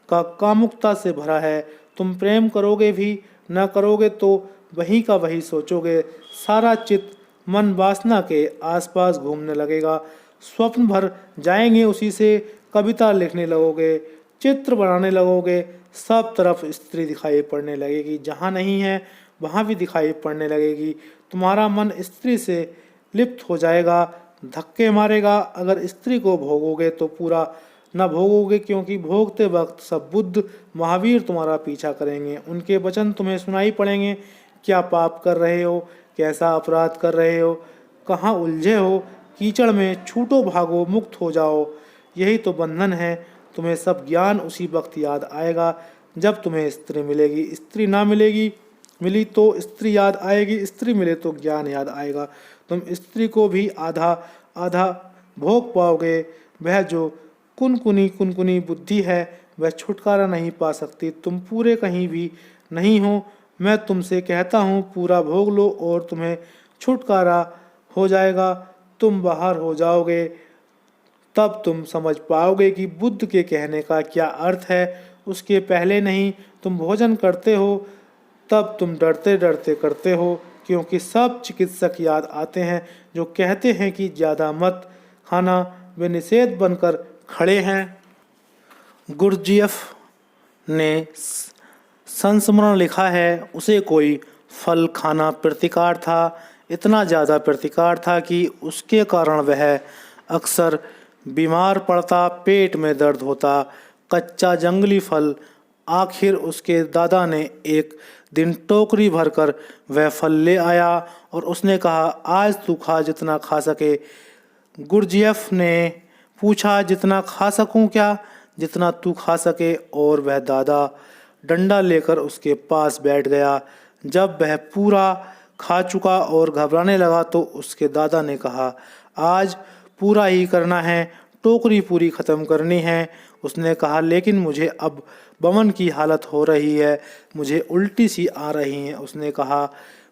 का कामुकता से भरा है। तुम प्रेम करोगे भी, न करोगे तो वही का वही सोचोगे। सारा चित्त मन वासना के आसपास घूमने लगेगा। स्वप्न भर जाएंगे उसी से, कविता लिखने लगोगे, चित्र बनाने लगोगे। सब तरफ स्त्री दिखाई पड़ने लगेगी, जहाँ नहीं है वहाँ भी दिखाई पड़ने लगेगी। तुम्हारा मन स्त्री से लिप्त हो जाएगा, धक्के मारेगा। अगर स्त्री को भोगोगे तो पूरा न भोगोगे, क्योंकि भोगते वक्त सब बुद्ध महावीर तुम्हारा पीछा करेंगे। उनके वचन तुम्हें सुनाई पड़ेंगे। क्या पाप कर रहे हो, कैसा अपराध कर रहे हो, कहाँ उलझे हो कीचड़ में, छूटो भागो मुक्त हो जाओ, यही तो बंधन है। तुम्हें सब ज्ञान उसी वक्त याद आएगा जब तुम्हें स्त्री मिलेगी। स्त्री ना मिली तो स्त्री याद आएगी, स्त्री मिले तो ज्ञान याद आएगा। तुम स्त्री को भी आधा आधा भोग पाओगे। वह जो कुनकुनी बुद्धि है वह छुटकारा नहीं पा सकती। तुम पूरे कहीं भी नहीं हो। मैं तुमसे कहता हूँ, पूरा भोग लो और तुम्हें छुटकारा हो जाएगा। तुम बाहर हो जाओगे, तब तुम समझ पाओगे कि बुद्ध के कहने का क्या अर्थ है। उसके पहले नहीं। तुम भोजन करते हो तब तुम डरते डरते करते हो, क्योंकि सब चिकित्सक याद आते हैं जो कहते हैं कि ज़्यादा मत खाना। वे निषेध बनकर खड़े हैं। गुरजीएफ ने संस्मरण लिखा है, उसे कोई फल खाना प्रतिकार था। इतना ज़्यादा प्रतिकार था कि उसके कारण वह अक्सर बीमार पड़ता, पेट में दर्द होता। कच्चा जंगली फल। आखिर उसके दादा ने एक दिन टोकरी भरकर वह फल ले आया और उसने कहा, आज तू खा जितना खा सके। गुरजीएफ ने पूछा, जितना खा सकूं क्या? जितना तू खा सके। और वह दादा डंडा लेकर उसके पास बैठ गया। जब वह पूरा खा चुका और घबराने लगा तो उसके दादा ने कहा, आज पूरा ही करना है, टोकरी पूरी ख़त्म करनी है। उसने कहा, लेकिन मुझे अब बमन की हालत हो रही है, मुझे उल्टी सी आ रही है। उसने कहा,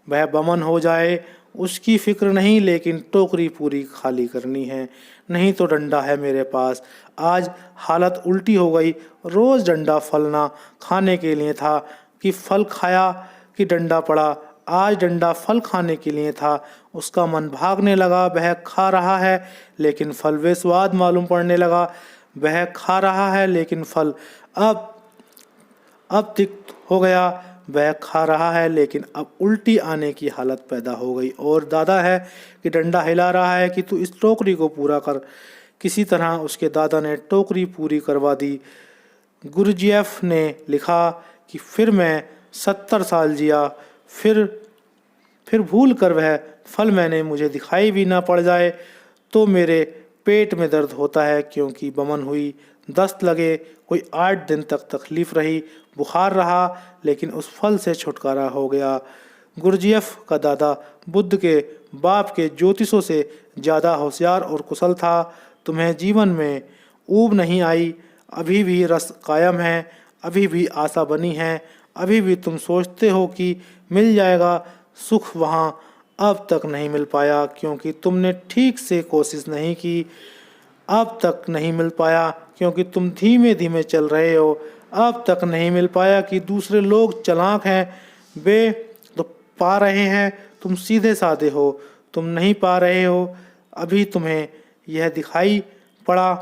वह बमन हो जाए उसकी फिक्र नहीं, लेकिन टोकरी पूरी खाली करनी है, नहीं तो डंडा है मेरे पास। आज हालत उल्टी हो गई। रोज़ डंडा फल ना खाने के लिए था कि फल खाया कि डंडा पड़ा। आज डंडा फल खाने के लिए था। उसका मन भागने लगा। वह खा रहा है लेकिन फल बेस्वाद मालूम पड़ने लगा। वह खा रहा है लेकिन फल अब तिक्त हो गया। वह खा रहा है लेकिन अब उल्टी आने की हालत पैदा हो गई। और दादा है कि डंडा हिला रहा है कि तू इस टोकरी को पूरा कर। किसी तरह उसके दादा ने टोकरी पूरी करवा दी। गुरजीएफ ने लिखा कि फिर मैं 70 साल जिया। फिर भूल कर वह फल मैंने मुझे दिखाई भी ना पड़ जाए तो मेरे पेट में दर्द होता है, क्योंकि बमन हुई, दस्त लगे। कोई 8 दिन तक तकलीफ रही, बुखार रहा, लेकिन उस फल से छुटकारा हो गया। गुरजीएफ का दादा बुद्ध के बाप के ज्योतिषों से ज़्यादा होशियार और कुशल था। तुम्हें जीवन में ऊब नहीं आई, अभी भी रस कायम है, अभी भी आशा बनी है, अभी भी तुम सोचते हो कि मिल जाएगा सुख। वहाँ अब तक नहीं मिल पाया, क्योंकि तुमने ठीक से कोशिश नहीं की। अब तक नहीं मिल पाया, क्योंकि तुम धीमे धीमे चल रहे हो। अब तक नहीं मिल पाया कि दूसरे लोग चालाक हैं, वे तो पा रहे हैं, तुम सीधे साधे हो, तुम नहीं पा रहे हो। अभी तुम्हें यह दिखाई पड़ा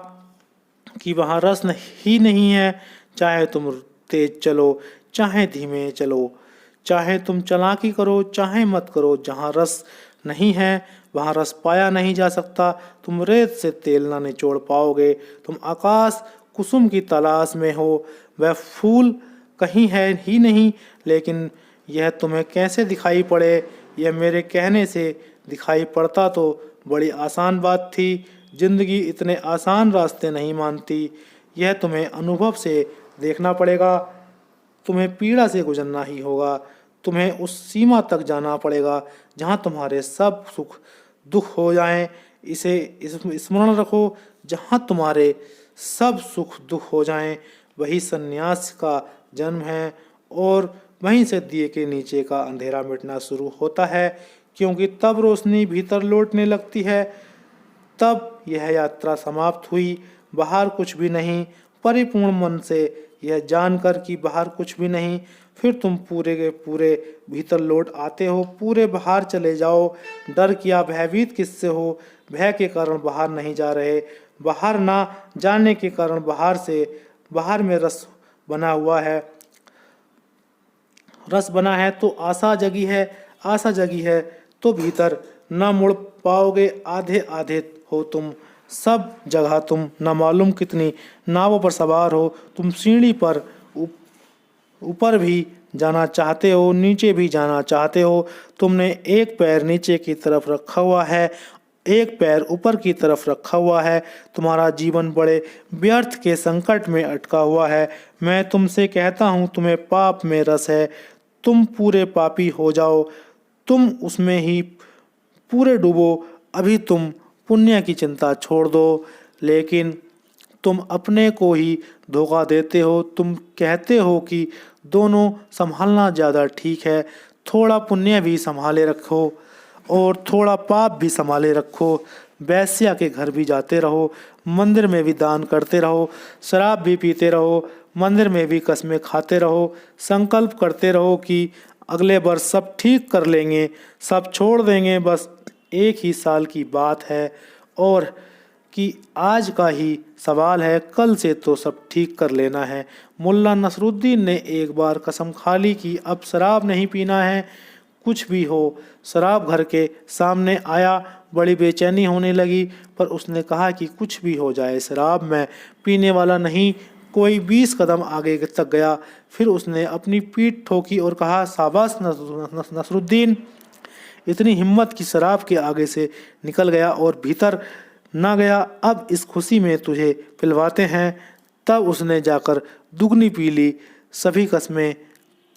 कि वहाँ रस ही नहीं है। चाहे तुम तेज चलो, चाहे धीमे चलो, चाहे तुम चालाकी करो, चाहे मत करो, जहाँ रस नहीं है वहाँ रस पाया नहीं जा सकता। तुम रेत से तेल ना निचोड़ पाओगे। तुम आकाश कुसुम की तलाश में हो, वह फूल कहीं है ही नहीं, लेकिन यह तुम्हें कैसे दिखाई पड़े, यह मेरे कहने से दिखाई पड़ता तो बड़ी आसान बात थी। जिंदगी इतने आसान रास्ते नहीं मानती, यह तुम्हें अनुभव से देखना पड़ेगा। तुम्हें पीड़ा से गुजरना ही होगा। तुम्हें उस सीमा तक जाना पड़ेगा जहाँ तुम्हारे सब सुख दुख हो जाएं। इस स्मरण रखो, जहाँ तुम्हारे सब सुख दुख हो जाएं, वही संन्यास का जन्म है और वहीं से दिए के नीचे का अंधेरा मिटना शुरू होता है। क्योंकि तब रोशनी भीतर लौटने लगती है, तब यह यात्रा समाप्त हुई। बाहर कुछ भी नहीं, परिपूर्ण मन से यह जानकर कि बाहर कुछ भी नहीं, फिर तुम पूरे के पूरे भीतर लौट आते हो। पूरे बाहर चले जाओ। डर किया, भयभीत किससे हो? भय के कारण बाहर नहीं जा रहे, बाहर ना जाने के कारण बाहर में रस बना हुआ है। रस बना है तो आशा जगी है, आशा जगी है तो भीतर न मुड़ पाओगे। आधे आधे हो तुम, सब जगह तुम न मालूम कितनी नावों पर सवार हो। तुम सीढ़ी पर ऊपर भी जाना चाहते हो, नीचे भी जाना चाहते हो। तुमने एक पैर नीचे की तरफ रखा हुआ है, एक पैर ऊपर की तरफ रखा हुआ है। तुम्हारा जीवन बड़े व्यर्थ के संकट में अटका हुआ है। मैं तुमसे कहता हूँ, तुम्हें पाप में रस है, तुम पूरे पापी हो जाओ, तुम उसमें ही पूरे डूबो। अभी तुम पुण्य की चिंता छोड़ दो, लेकिन तुम अपने को ही धोखा देते हो। तुम कहते हो कि दोनों संभालना ज़्यादा ठीक है, थोड़ा पुण्य भी संभाले रखो और थोड़ा पाप भी संभाले रखो। वैश्या के घर भी जाते रहो, मंदिर में भी दान करते रहो, शराब भी पीते रहो, मंदिर में भी कस्में खाते रहो। संकल्प करते रहो कि अगले वर्ष सब ठीक कर लेंगे, सब छोड़ देंगे, बस एक ही साल की बात है और कि आज का ही सवाल है, कल से तो सब ठीक कर लेना है। मुल्ला नसरुद्दीन ने एक बार कसम खा ली कि अब शराब नहीं पीना है, कुछ भी हो। शराब घर के सामने आया, बड़ी बेचैनी होने लगी, पर उसने कहा कि कुछ भी हो जाए, शराब मैं पीने वाला नहीं। कोई 20 कदम आगे तक गया, फिर उसने अपनी पीठ ठोकी और कहा, शाबाश नसरुद्दीन, इतनी हिम्मत की शराब के आगे से निकल गया और भीतर ना गया। अब इस खुशी में तुझे पिलवाते हैं। तब उसने जाकर दुगनी पी ली। सभी कस्में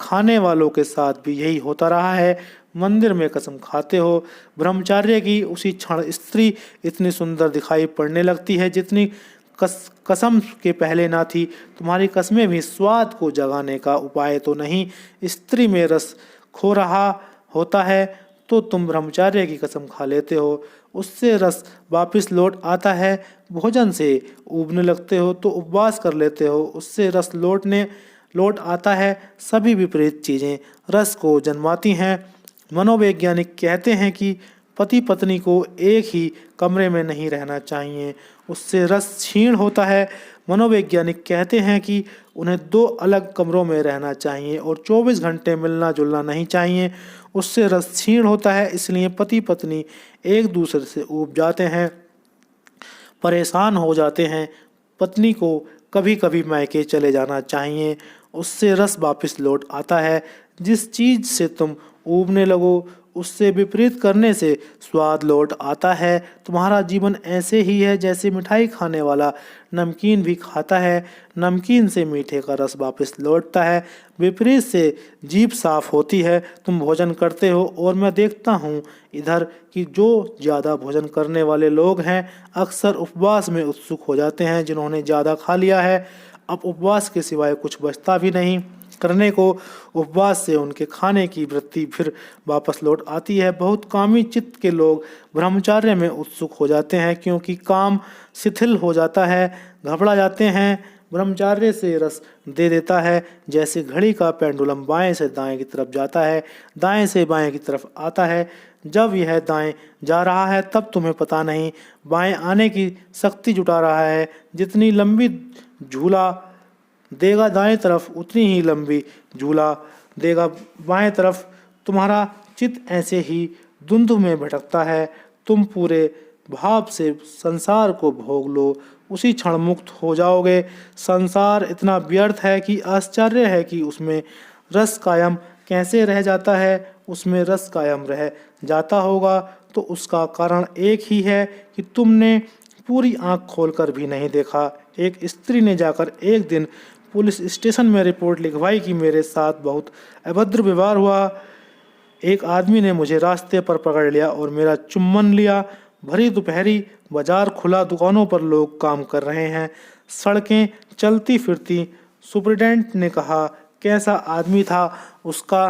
खाने वालों के साथ भी यही होता रहा है। मंदिर में कसम खाते हो, ब्रह्मचार्य की उसी क्षण स्त्री इतनी सुंदर दिखाई पड़ने लगती है जितनी कसम के पहले ना थी। तुम्हारी कस्में भी स्वाद को जगाने का उपाय तो नहीं। स्त्री में रस खो रहा होता है तो तुम ब्रह्मचार्य की कसम खा लेते हो, उससे रस वापस लौट आता है। भोजन से ऊबने लगते हो तो उपवास कर लेते हो, उससे रस लौट आता है। सभी विपरीत चीज़ें रस को जन्माती हैं। मनोवैज्ञानिक कहते हैं कि पति पत्नी को एक ही कमरे में नहीं रहना चाहिए, उससे रस क्षीण होता है। मनोवैज्ञानिक कहते हैं कि उन्हें 2 अलग कमरों में रहना चाहिए और 24 घंटे मिलना जुलना नहीं चाहिए, उससे रस क्षीण होता है। इसलिए पति पत्नी एक दूसरे से ऊब जाते हैं, परेशान हो जाते हैं। पत्नी को कभी कभी मायके चले जाना चाहिए, उससे रस वापस लौट आता है। जिस चीज़ से तुम ऊबने लगो उससे विपरीत करने से स्वाद लौट आता है। तुम्हारा जीवन ऐसे ही है जैसे मिठाई खाने वाला नमकीन भी खाता है, नमकीन से मीठे का रस वापस लौटता है, विपरीत से जीभ साफ होती है। तुम भोजन करते हो और मैं देखता हूँ इधर कि जो ज़्यादा भोजन करने वाले लोग हैं अक्सर उपवास में उत्सुक हो जाते हैं। जिन्होंने ज़्यादा खा लिया है अब उपवास के सिवाय कुछ बचता भी नहीं। करने को, उपवास से उनके खाने की वृत्ति फिर वापस लौट आती है। बहुत कामी चित्त के लोग ब्रह्मचर्य में उत्सुक हो जाते हैं क्योंकि काम शिथिल हो जाता है, घबरा जाते हैं। ब्रह्मचर्य से रस दे देता है, जैसे घड़ी का पेंडुलम बाएं से दाएं की तरफ जाता है, दाएं से बाएं की तरफ आता है। जब यह दाएं जा रहा है तब तुम्हें पता नहीं, बाएं आने की शक्ति जुटा रहा है। जितनी लंबी झूला देगा दाएं तरफ, उतनी ही लंबी झूला देगा बाएं तरफ। तुम्हारा चित्त ऐसे ही धुंध में भटकता है। तुम पूरे भाव से संसार को भोग लो, उसी क्षण मुक्त हो जाओगे। संसार इतना व्यर्थ है कि आश्चर्य है कि उसमें रस कायम कैसे रह जाता है। उसमें रस कायम रह जाता होगा तो उसका कारण एक ही है कि तुमने पूरी आंख खोलकर भी नहीं देखा। एक स्त्री ने जाकर एक दिन पुलिस स्टेशन में रिपोर्ट लिखवाई कि मेरे साथ बहुत अभद्र व्यवहार हुआ। एक आदमी ने मुझे रास्ते पर पकड़ लिया और मेरा चुम्बन लिया। भरी दोपहरी, बाजार खुला, दुकानों पर लोग काम कर रहे हैं, सड़कें चलती फिरती। सुपरिटेंडेंट ने कहा, कैसा आदमी था, उसका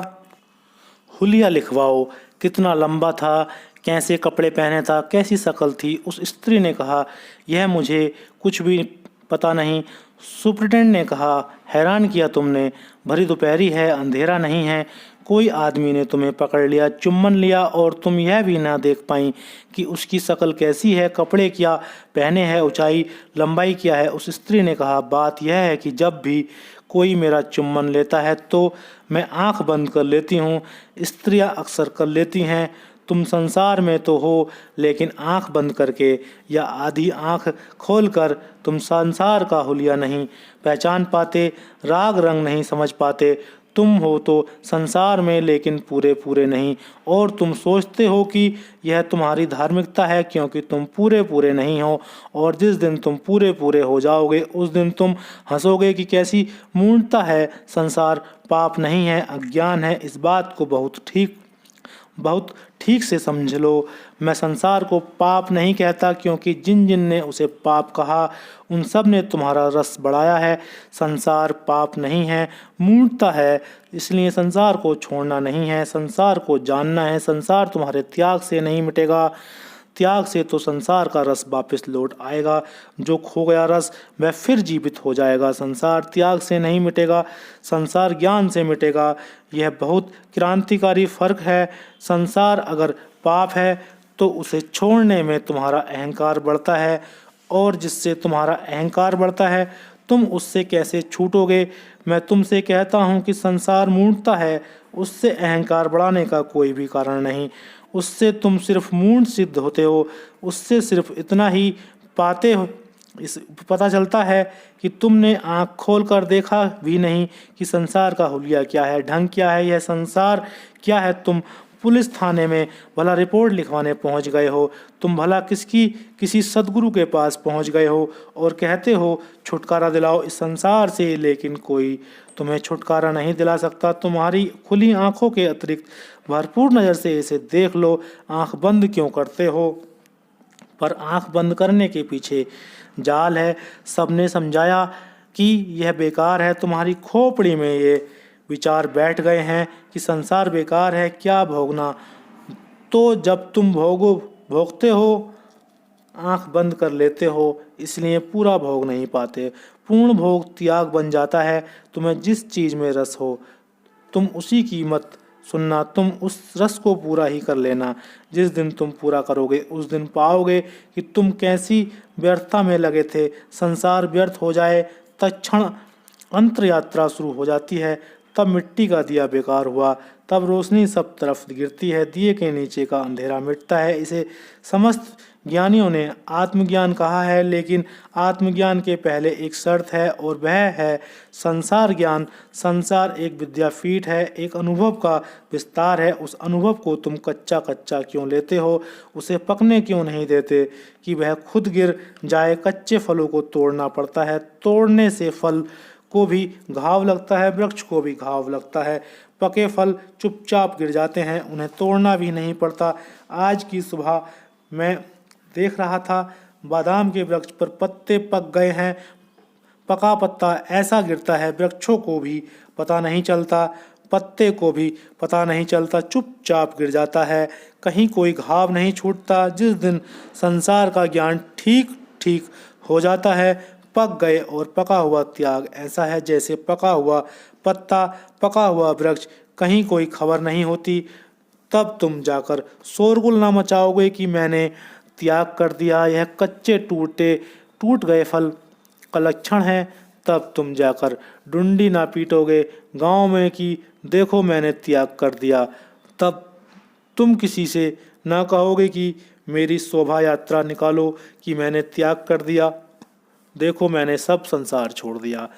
हुलिया लिखवाओ, कितना लंबा था, कैसे कपड़े पहने था, कैसी शक्ल थी। उस स्त्री ने कहा, यह मुझे कुछ भी पता नहीं। सुपरिटेंडेंट ने कहा, हैरान किया तुमने, भरी दोपहरी है, अंधेरा नहीं है, कोई आदमी ने तुम्हें पकड़ लिया, चुम्बन लिया और तुम यह भी ना देख पाई कि उसकी शक्ल कैसी है, कपड़े क्या पहने हैं, ऊंचाई लंबाई क्या है। उस स्त्री ने कहा, बात यह है कि जब भी कोई मेरा चुम्बन लेता है तो मैं आंख बंद कर लेती हूँ। स्त्रियां अक्सर कर लेती हैं। तुम संसार में तो हो, लेकिन आंख बंद करके या आधी आंख खोलकर तुम संसार का हुलिया नहीं पहचान पाते, राग रंग नहीं समझ पाते। तुम हो तो संसार में, लेकिन पूरे पूरे नहीं। और तुम सोचते हो कि यह तुम्हारी धार्मिकता है क्योंकि तुम पूरे पूरे नहीं हो। और जिस दिन तुम पूरे पूरे हो जाओगे उस दिन तुम हंसोगे कि कैसी मूर्खता है। संसार पाप नहीं है, अज्ञान है। इस बात को बहुत ठीक से समझ लो। मैं संसार को पाप नहीं कहता क्योंकि जिन जिन ने उसे पाप कहा उन सब ने तुम्हारा रस बढ़ाया है। संसार पाप नहीं है, मूर्खता है। इसलिए संसार को छोड़ना नहीं है, संसार को जानना है। संसार तुम्हारे त्याग से नहीं मिटेगा, त्याग से तो संसार का रस वापस लौट आएगा। जो खो गया रस वह फिर जीवित हो जाएगा। संसार त्याग से नहीं मिटेगा, संसार ज्ञान से मिटेगा। यह बहुत क्रांतिकारी फर्क है। संसार अगर पाप है तो उसे छोड़ने में तुम्हारा अहंकार बढ़ता है, और जिससे तुम्हारा अहंकार बढ़ता है तुम उससे कैसे छूटोगे। मैं तुमसे कहता हूँ कि संसार मूर्खता है, उससे अहंकार बढ़ाने का कोई भी कारण नहीं। उससे तुम सिर्फ मूर्ख सिद्ध होते हो। उससे सिर्फ इतना ही पता चलता है कि तुमने आँख खोल कर देखा भी नहीं कि संसार का हुलिया क्या है, ढंग क्या है, यह संसार क्या है। तुम पुलिस थाने में भला रिपोर्ट लिखवाने पहुंच गए हो, तुम भला किसी सदगुरु के पास पहुंच गए हो और कहते हो छुटकारा दिलाओ इस संसार से, लेकिन कोई तुम्हें छुटकारा नहीं दिला सकता। तुम्हारी खुली आंखों के अतिरिक्त भरपूर नज़र से इसे देख लो। आंख बंद क्यों करते हो? पर आंख बंद करने के पीछे जाल है। सबने समझाया कि यह बेकार है। तुम्हारी खोपड़ी में ये विचार बैठ गए हैं कि संसार बेकार है, क्या भोगना। तो जब तुम भोगते हो, आंख बंद कर लेते हो, इसलिए पूरा भोग नहीं पाते। पूर्ण भोग त्याग बन जाता है। तुम्हें जिस चीज़ में रस हो तुम उसी की मत सुनना, तुम उस रस को पूरा ही कर लेना। जिस दिन तुम पूरा करोगे उस दिन पाओगे कि तुम कैसी व्यर्थता में लगे थे। संसार व्यर्थ हो जाए तत्क्षण अंतर यात्रा शुरू हो जाती है। तब मिट्टी का दिया बेकार हुआ, तब रोशनी सब तरफ गिरती है, दिए के नीचे का अंधेरा मिटता है। इसे समस्त ज्ञानियों ने आत्मज्ञान कहा है, लेकिन आत्मज्ञान के पहले एक शर्त है और वह है संसार ज्ञान। संसार एक विद्यापीठ है, एक अनुभव का विस्तार है। उस अनुभव को तुम कच्चा कच्चा क्यों लेते हो? उसे पकने क्यों नहीं देते कि वह खुद गिर जाए? कच्चे फलों को तोड़ना पड़ता है, तोड़ने से फल को भी घाव लगता है, वृक्ष को भी घाव लगता है। पके फल चुपचाप गिर जाते हैं, उन्हें तोड़ना भी नहीं पड़ता। आज की सुबह मैं देख रहा था बादाम के वृक्ष पर पत्ते पक गए हैं, पका पत्ता ऐसा गिरता है वृक्षों को भी पता नहीं चलता, पत्ते को भी पता नहीं चलता, चुपचाप गिर जाता है, कहीं कोई घाव नहीं छूटता। जिस दिन संसार का ज्ञान ठीक ठीक हो जाता है, पक गए और पका हुआ त्याग ऐसा है जैसे पका हुआ पत्ता, पका हुआ वृक्ष, कहीं कोई खबर नहीं होती। तब तुम जाकर शोरगुल ना मचाओगे कि मैंने त्याग कर दिया, यह कच्चे टूट गए फल का लक्षण है। तब तुम जाकर डुंडी ना पीटोगे गांव में कि देखो मैंने त्याग कर दिया। तब तुम किसी से ना कहोगे कि मेरी शोभा यात्रा निकालो कि मैंने त्याग कर दिया, देखो मैंने सब संसार छोड़ दिया।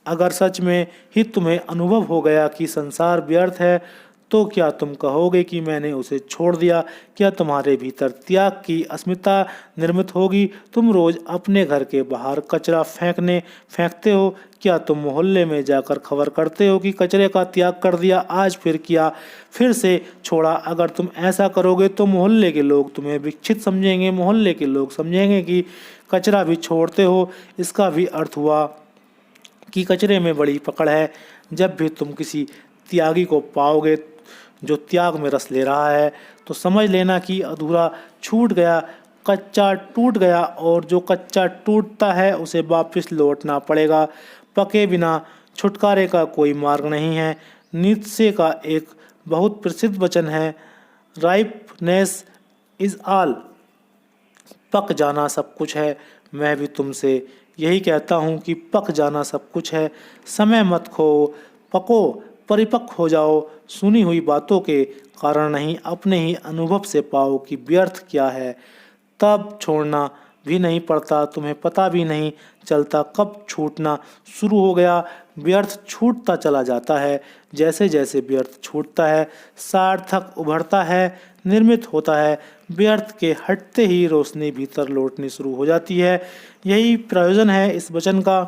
अगर सच में ही तुम्हें अनुभव हो गया कि संसार व्यर्थ है, तो क्या तुम कहोगे कि मैंने उसे छोड़ दिया? क्या तुम्हारे भीतर त्याग की अस्मिता निर्मित होगी? तुम रोज अपने घर के बाहर कचरा फेंकते हो, क्या तुम मोहल्ले में जाकर खबर करते हो कि कचरे का त्याग कर दिया, आज फिर किया, फिर से छोड़ा? अगर तुम ऐसा करोगे तो मोहल्ले के लोग तुम्हें विकसित समझेंगे, मोहल्ले के लोग समझेंगे कि कचरा भी छोड़ते हो। इसका भी अर्थ हुआ कि कचरे में बड़ी पकड़ है। जब भी तुम किसी त्यागी को पाओगे जो त्याग में रस ले रहा है, तो समझ लेना कि अधूरा छूट गया, कच्चा टूट गया, और जो कच्चा टूटता है उसे वापस लौटना पड़ेगा। पके बिना छुटकारे का कोई मार्ग नहीं है। नीत्शे का एक बहुत प्रसिद्ध वचन है, राइपनेस इज ऑल, पक जाना सब कुछ है। मैं भी तुमसे यही कहता हूँ कि पक जाना सब कुछ है। समय मत खो, पको, परिपक्व हो जाओ। सुनी हुई बातों के कारण नहीं, अपने ही अनुभव से पाओ कि व्यर्थ क्या है। तब छोड़ना भी नहीं पड़ता, तुम्हें पता भी नहीं चलता कब छूटना शुरू हो गया। व्यर्थ छूटता चला जाता है। जैसे जैसे व्यर्थ छूटता है, सार्थक उभरता है, निर्मित होता है। व्यर्थ के हटते ही रोशनी भीतर लौटनी शुरू हो जाती है। यही प्रयोजन है इस वचन का।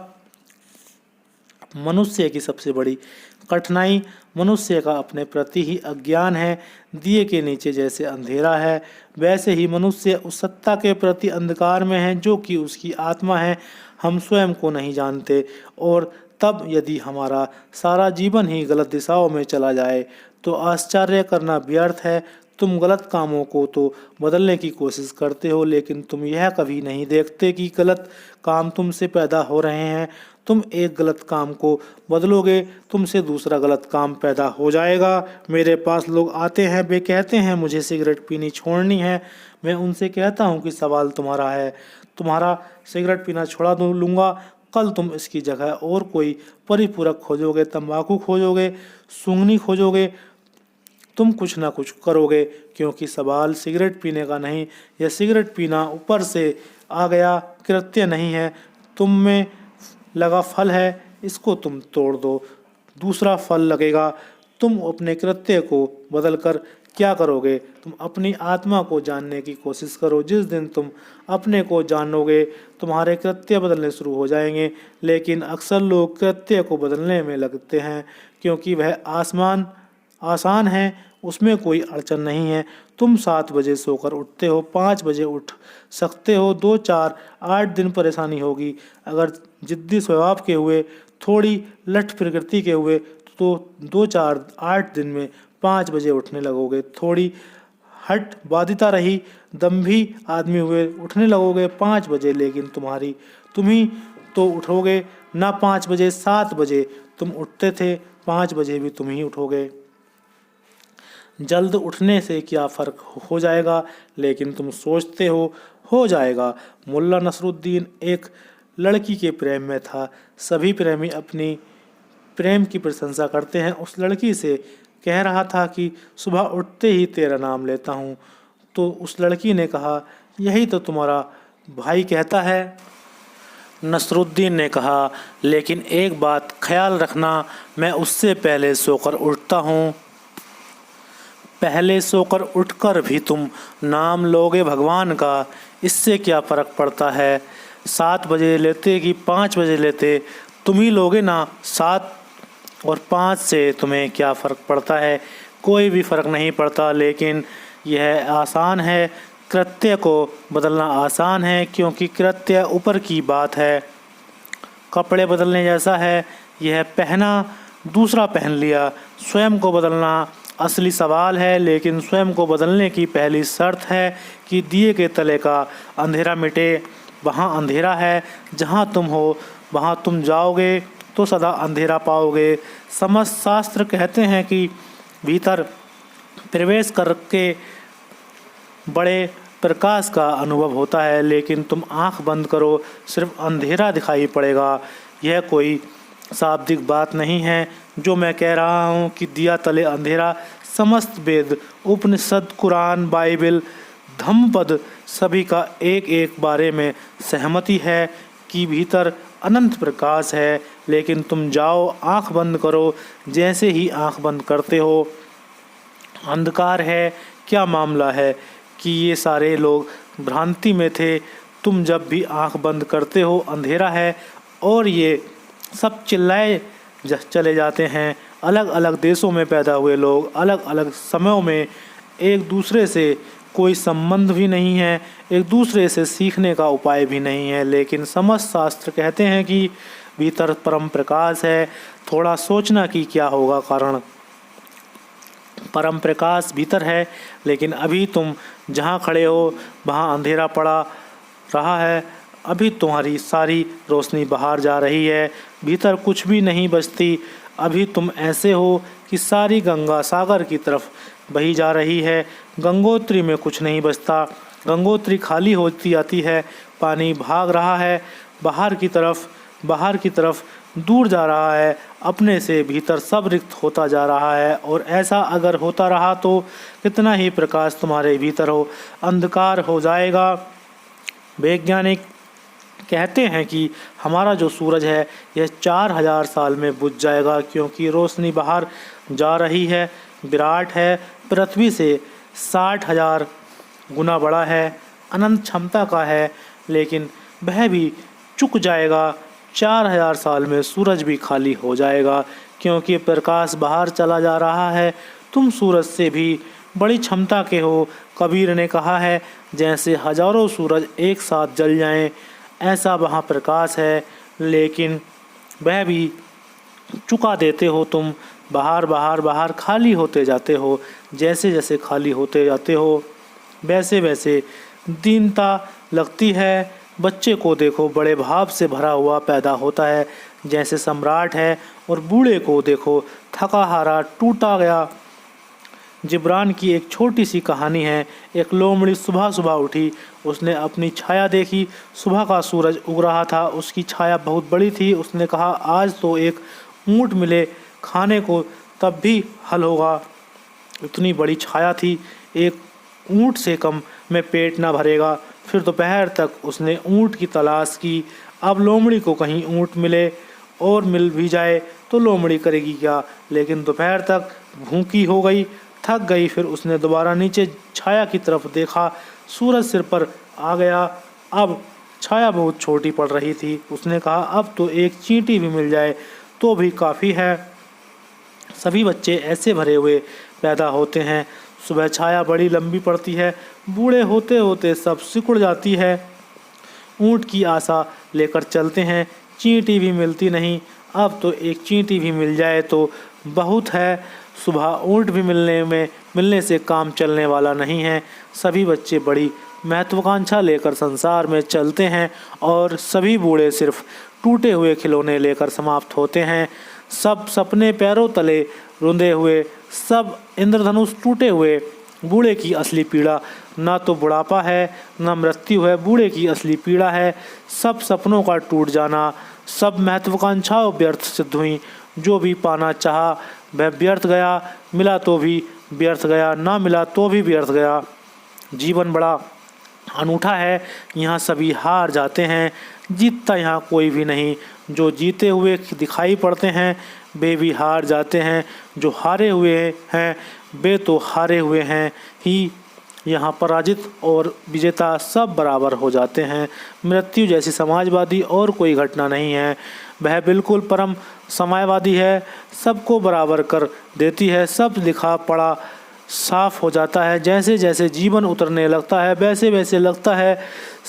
मनुष्य की सबसे बड़ी कठिनाई मनुष्य का अपने प्रति ही अज्ञान है। दिए के नीचे जैसे अंधेरा है, वैसे ही मनुष्य उस सत्ता के प्रति अंधकार में है जो कि उसकी आत्मा है। हम स्वयं को नहीं जानते, और तब यदि हमारा सारा जीवन ही गलत दिशाओं में चला जाए तो आश्चर्य करना व्यर्थ है। तुम गलत कामों को तो बदलने की कोशिश करते हो, लेकिन तुम यह कभी नहीं देखते कि गलत काम तुमसे पैदा हो रहे हैं। तुम एक गलत काम को बदलोगे, तुमसे दूसरा गलत काम पैदा हो जाएगा। मेरे पास लोग आते हैं, वे कहते हैं मुझे सिगरेट पीनी छोड़नी है। मैं उनसे कहता हूँ कि सवाल तुम्हारा है, तुम्हारा सिगरेट पीना छोड़ा लूँगा, कल तुम इसकी जगह और कोई परिपूरक खोजोगे, तंबाकू खोजोगे, सूंघनी खोजोगे, तुम कुछ ना कुछ करोगे, क्योंकि सवाल सिगरेट पीने का नहीं। यह सिगरेट पीना ऊपर से आ गया कृत्य नहीं है, तुम में लगा फल है, इसको तुम तोड़ दो, दूसरा फल लगेगा। तुम अपने कृत्य को बदलकर क्या करोगे? तुम अपनी आत्मा को जानने की कोशिश करो। जिस दिन तुम अपने को जानोगे, तुम्हारे कृत्य बदलने शुरू हो जाएंगे। लेकिन अक्सर लोग कृत्य को बदलने में लगते हैं क्योंकि वह आसान है, उसमें कोई अड़चन नहीं है। तुम 7 बजे सोकर उठते हो, 5 बजे उठ सकते हो। 2 4 8 दिन परेशानी होगी। अगर जिद्दी स्वभाव के हुए, थोड़ी लठ प्रकृति के हुए, तो 2 4 8 दिन में 5 बजे उठने लगोगे। थोड़ी हट बाधिता रही, दम्भी आदमी हुए, उठने लगोगे 5 बजे। लेकिन तुम ही तो उठोगे ना 5 बजे, 7 बजे तुम उठते थे, 5 बजे भी तुम ही उठोगे। जल्द उठने से क्या फ़र्क हो जाएगा, लेकिन तुम सोचते हो जाएगा। मुल्ला नसरुद्दीन एक लड़की के प्रेम में था। सभी प्रेमी अपनी प्रेम की प्रशंसा करते हैं। उस लड़की से कह रहा था कि सुबह उठते ही तेरा नाम लेता हूँ। तो उस लड़की ने कहा, यही तो तुम्हारा भाई कहता है। नसरुद्दीन ने कहा, लेकिन एक बात ख्याल रखना, मैं उससे पहले सोकर उठता हूँ। पहले सोकर उठकर भी तुम नाम लोगे भगवान का, इससे क्या फ़र्क पड़ता है? 7 बजे लेते कि 5 बजे लेते, तुम ही लोगे ना। 7 और 5 से तुम्हें क्या फ़र्क पड़ता है? कोई भी फ़र्क नहीं पड़ता। लेकिन यह आसान है, कृत्य को बदलना आसान है, क्योंकि कृत्य ऊपर की बात है। कपड़े बदलने जैसा है, यह पहना दूसरा पहन लिया। स्वयं को बदलना असली सवाल है, लेकिन स्वयं को बदलने की पहली शर्त है कि दिए के तले का अंधेरा मिटे। वहाँ अंधेरा है, जहाँ तुम हो वहाँ तुम जाओगे तो सदा अंधेरा पाओगे। समस्त शास्त्र कहते हैं कि भीतर प्रवेश करके बड़े प्रकाश का अनुभव होता है, लेकिन तुम आंख बंद करो सिर्फ अंधेरा दिखाई पड़ेगा। यह कोई शाब्दिक बात नहीं है जो मैं कह रहा हूँ कि दिया तले अंधेरा। समस्त वेद, उपनिषद, कुरान, बाइबल, धम्मपद सभी का एक एक बारे में सहमति है कि भीतर अनंत प्रकाश है। लेकिन तुम जाओ, आंख बंद करो। जैसे ही आंख बंद करते हो अंधकार है। क्या मामला है कि ये सारे लोग भ्रांति में थे। तुम जब भी आंख बंद करते हो अंधेरा है और ये सब चिल्लाए चले जाते हैं। अलग अलग देशों में पैदा हुए लोग अलग अलग समयों में, एक दूसरे से कोई संबंध भी नहीं है, एक दूसरे से सीखने का उपाय भी नहीं है, लेकिन समस्त शास्त्र कहते हैं कि भीतर परम प्रकाश है। थोड़ा सोचना कि क्या होगा, कारण परम प्रकाश भीतर है, लेकिन अभी तुम जहाँ खड़े हो वहाँ अंधेरा पड़ा रहा है। अभी तुम्हारी सारी रोशनी बाहर जा रही है, भीतर कुछ भी नहीं बचती। अभी तुम ऐसे हो कि सारी गंगा सागर की तरफ बही जा रही है। गंगोत्री में कुछ नहीं बचता, गंगोत्री खाली होती जाती है। पानी भाग रहा है बाहर की तरफ दूर जा रहा है अपने से। भीतर सब रिक्त होता जा रहा है, और ऐसा अगर होता रहा तो कितना ही प्रकाश तुम्हारे भीतर हो अंधकार हो जाएगा। वैज्ञानिक कहते हैं कि हमारा जो सूरज है यह 4000 साल में बुझ जाएगा, क्योंकि रोशनी बाहर जा रही है। विराट है, पृथ्वी से 60,000 गुना बड़ा है, अनंत क्षमता का है, लेकिन वह भी चुक जाएगा। 4000 साल में सूरज भी खाली हो जाएगा, क्योंकि प्रकाश बाहर चला जा रहा है। तुम सूरज से भी बड़ी क्षमता के हो। कबीर ने कहा है, जैसे हजारों सूरज एक साथ जल जाएं, ऐसा वहाँ प्रकाश है, लेकिन वह भी चुका देते हो तुम। बाहर खाली होते जाते हो। जैसे जैसे खाली होते जाते हो वैसे वैसे दीनता लगती है। बच्चे को देखो, बड़े भाव से भरा हुआ पैदा होता है जैसे सम्राट है, और बूढ़े को देखो थका हारा टूटा गया। जिब्रान की एक छोटी सी कहानी है। एक लोमड़ी सुबह सुबह उठी, उसने अपनी छाया देखी। सुबह का सूरज उग रहा था, उसकी छाया बहुत बड़ी थी। उसने कहा, आज तो एक ऊँट मिले खाने को तब भी हल होगा। इतनी बड़ी छाया थी, एक ऊँट से कम में पेट ना भरेगा। फिर दोपहर तक उसने ऊँट की तलाश की। अब लोमड़ी को कहीं ऊँट मिले और मिल भी जाए तो लोमड़ी करेगी क्या, लेकिन दोपहर तक भूखी हो गई, थक गई। फिर उसने दोबारा नीचे छाया की तरफ देखा, सूरज सिर पर आ गया। अब छाया बहुत छोटी पड़ रही थी। उसने कहा, अब तो एक चींटी भी मिल जाए तो भी काफ़ी है। सभी बच्चे ऐसे भरे हुए पैदा होते हैं। सुबह छाया बड़ी लंबी पड़ती है, बूढ़े होते होते सब सिकुड़ जाती है। ऊँट की आशा लेकर चलते हैं, चींटी भी मिलती नहीं। अब तो एक चींटी भी मिल जाए तो बहुत है। सुबह ऊँट भी मिलने से काम चलने वाला नहीं है। सभी बच्चे बड़ी महत्वाकांक्षा लेकर संसार में चलते हैं, और सभी बूढ़े सिर्फ टूटे हुए खिलौने लेकर समाप्त होते हैं। सब सपने पैरों तले रुंधे हुए, सब इंद्रधनुष टूटे हुए। बूढ़े की असली पीड़ा ना तो बुढ़ापा है ना मृत्यु है, बूढ़े की असली पीड़ा है सब सपनों का टूट जाना। सब महत्वाकांक्षाएं व्यर्थ सिद्ध हुई। जो भी पाना चाहा वह व्यर्थ गया, मिला तो भी व्यर्थ गया, ना मिला तो भी व्यर्थ गया। जीवन बड़ा अनूठा है, यहाँ सभी हार जाते हैं, जीतता यहाँ कोई भी नहीं। जो जीते हुए दिखाई पड़ते हैं वे भी हार जाते हैं, जो हारे हुए हैं वे तो हारे हुए हैं ही। यहाँ पराजित और विजेता सब बराबर हो जाते हैं। मृत्यु जैसी समाजवादी और कोई घटना नहीं है, वह बिल्कुल परम समयवादी है, सबको बराबर कर देती है। सब लिखा पढ़ा साफ हो जाता है। जैसे जैसे जीवन उतरने लगता है वैसे वैसे लगता है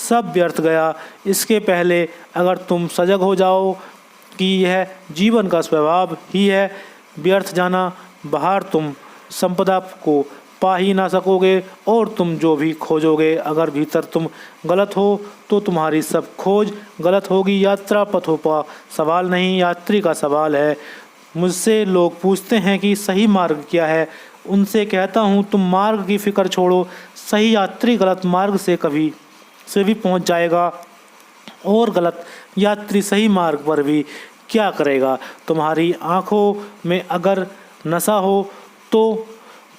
सब व्यर्थ गया। इसके पहले अगर तुम सजग हो जाओ कि यह जीवन का स्वभाव ही है व्यर्थ जाना, बाहर तुम संपदा को पा ही ना सकोगे और तुम जो भी खोजोगे अगर भीतर तुम गलत हो तो तुम्हारी सब खोज गलत होगी। यात्रा पथों का सवाल नहीं, यात्री का सवाल है। मुझसे लोग पूछते हैं कि सही मार्ग क्या है, उनसे कहता हूँ तुम मार्ग की फिक्र छोड़ो। सही यात्री गलत मार्ग से कभी से भी पहुँच जाएगा और गलत यात्री सही मार्ग पर भी क्या करेगा। तुम्हारी आँखों में अगर नशा हो तो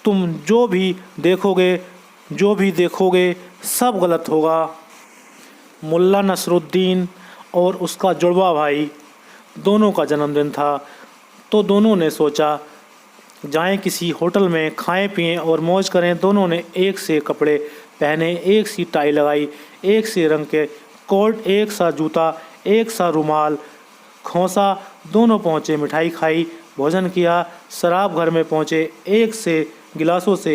तुम जो भी देखोगे सब गलत होगा। मुल्ला नसरुद्दीन और उसका जुड़वा भाई दोनों का जन्मदिन था तो दोनों ने सोचा जाएं किसी होटल में खाएं पिएं और मौज करें। दोनों ने एक से कपड़े पहने, एक सी टाई लगाई, एक से रंग के कोट, एक सा जूता, एक सा रुमाल खोसा। दोनों पहुँचे, मिठाई खाई, भोजन किया, शराब घर में पहुँचे, एक से गिलासों से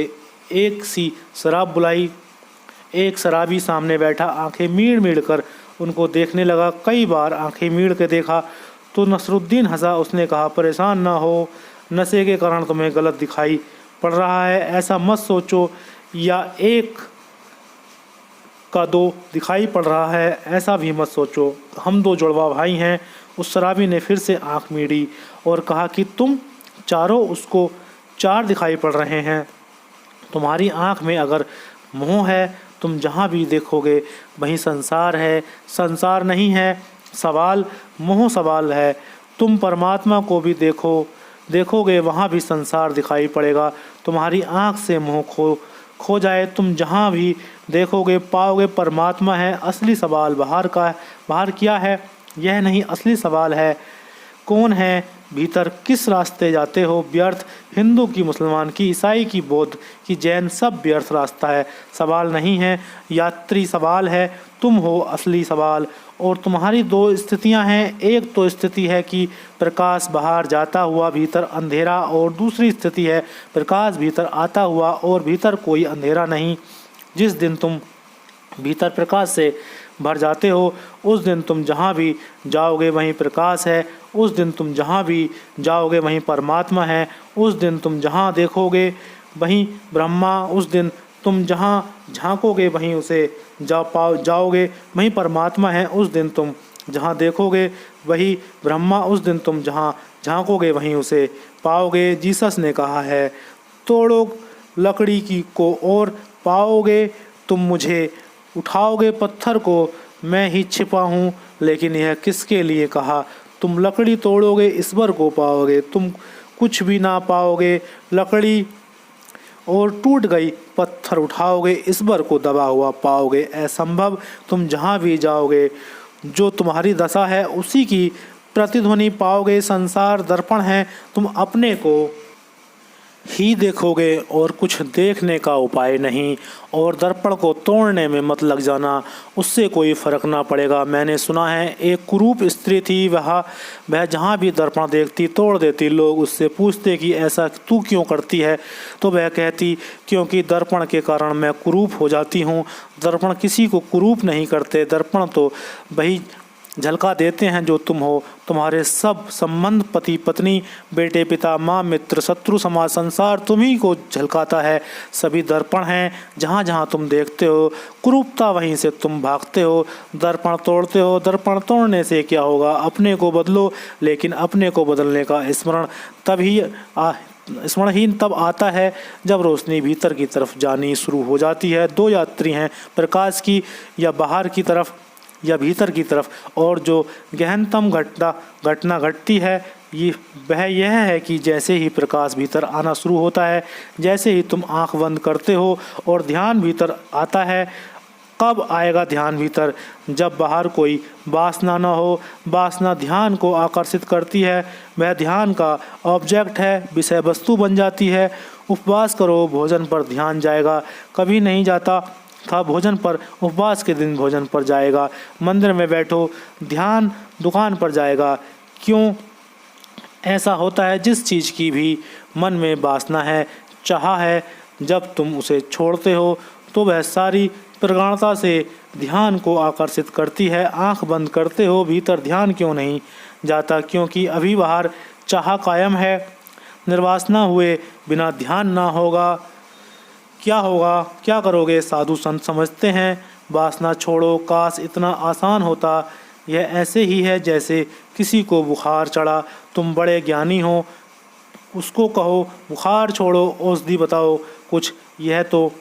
एक सी शराब बुलाई। एक शराबी सामने बैठा आंखें मीड़ मीड़ कर उनको देखने लगा। कई बार आंखें मीड़ के देखा तो नसरुद्दीन हंसा। उसने कहा परेशान ना हो, नशे के कारण तुम्हें गलत दिखाई पड़ रहा है, ऐसा मत सोचो, या एक का दो दिखाई पड़ रहा है ऐसा भी मत सोचो, हम दो जुड़वा भाई हैं। उस शराबी ने फिर से आंख मीड़ी और कहा कि तुम चारों उसको चार दिखाई पड़ रहे हैं। तुम्हारी आंख में अगर मोह है तुम जहाँ भी देखोगे वहीं संसार है, संसार नहीं है सवाल, मोह सवाल है। तुम परमात्मा को भी देखोगे वहाँ भी संसार दिखाई पड़ेगा। तुम्हारी आँख से मोह खो जाए तुम जहाँ भी देखोगे पाओगे परमात्मा है। असली सवाल बाहर क्या है यह नहीं, असली सवाल है कौन है भीतर, किस रास्ते जाते हो। व्यर्थ हिंदू की, मुसलमान की, ईसाई की, बौद्ध की, जैन, सब व्यर्थ रास्ता है। सवाल नहीं है यात्री, सवाल है तुम हो असली सवाल। और तुम्हारी दो स्थितियां हैं, एक तो स्थिति है कि प्रकाश बाहर जाता हुआ भीतर अंधेरा, और दूसरी स्थिति है प्रकाश भीतर आता हुआ और भीतर कोई अंधेरा नहीं। जिस दिन तुम भीतर प्रकाश से भर जाते हो उस दिन तुम जहाँ भी जाओगे वहीं प्रकाश है, उस दिन तुम जहाँ भी जाओगे वहीं परमात्मा है, उस दिन तुम जहाँ देखोगे वहीं ब्रह्मा, उस दिन तुम जहाँ झांकोगे वहीं उसे जाओगे वहीं परमात्मा है, उस दिन तुम जहाँ देखोगे वही ब्रह्मा, उस दिन तुम जहाँ झांकोगे वहीं उसे पाओगे। जीसस ने कहा है तोड़ो लकड़ी की को और पाओगे तुम मुझे, उठाओगे पत्थर को मैं ही छिपा हूँ। लेकिन यह किसके लिए कहा, तुम लकड़ी तोड़ोगे ईश्वर को पाओगे, तुम कुछ भी ना पाओगे। लकड़ी और टूट गई, पत्थर उठाओगे ईश्वर को दबा हुआ पाओगे। असंभव, तुम जहाँ भी जाओगे जो तुम्हारी दशा है उसी की प्रतिध्वनि पाओगे। संसार दर्पण है, तुम अपने को ही देखोगे और कुछ देखने का उपाय नहीं। और दर्पण को तोड़ने में मत लग जाना, उससे कोई फर्क ना पड़ेगा। मैंने सुना है एक कुरूप स्त्री थी, वह जहाँ भी दर्पण देखती तोड़ देती। लोग उससे पूछते कि ऐसा तू क्यों करती है, तो वह कहती क्योंकि दर्पण के कारण मैं कुरूप हो जाती हूँ। दर्पण किसी को कुरूप नहीं करते, दर्पण तो वही झलका देते हैं जो तुम हो। तुम्हारे सब संबंध, पति पत्नी, बेटे पिता, माँ मित्र, शत्रु समाज, संसार तुम्ही को झलकाता है। सभी दर्पण हैं, जहाँ जहाँ तुम देखते हो कुरूपता वहीं से तुम भागते हो। दर्पण तोड़ते हो, दर्पण तोड़ने से क्या होगा, अपने को बदलो। लेकिन अपने को बदलने का स्मरणहीन तब आता है जब रोशनी भीतर की तरफ जानी शुरू हो जाती है। दो यात्री हैं, प्रकाश की या बाहर की तरफ या भीतर की तरफ, और जो गहनतम घटना घटती है वह यह है कि जैसे ही प्रकाश भीतर आना शुरू होता है, जैसे ही तुम आंख बंद करते हो और ध्यान भीतर आता है। कब आएगा ध्यान भीतर, जब बाहर कोई वासना न हो। वासना ध्यान को आकर्षित करती है, वह ध्यान का ऑब्जेक्ट है, विषय वस्तु बन जाती है। उपवास करो, भोजन पर ध्यान जाएगा, कभी नहीं जाता था भोजन पर, उपवास के दिन भोजन पर जाएगा। मंदिर में बैठो, ध्यान दुकान पर जाएगा। क्यों ऐसा होता है, जिस चीज़ की भी मन में वासना है, चाह है, जब तुम उसे छोड़ते हो तो वह सारी प्रगाढ़ता से ध्यान को आकर्षित करती है। आंख बंद करते हो, भीतर ध्यान क्यों नहीं जाता? क्योंकि अभी बाहर चाह कायम है। निर्वासना हुए बिना ध्यान ना होगा। क्या होगा, क्या करोगे? साधु संत समझते हैं, वासना छोड़ो। काश इतना आसान होता। यह ऐसे ही है जैसे किसी को बुखार चढ़ा, तुम बड़े ज्ञानी हो, उसको कहो बुखार छोड़ो, औषधि बताओ कुछ। यह तो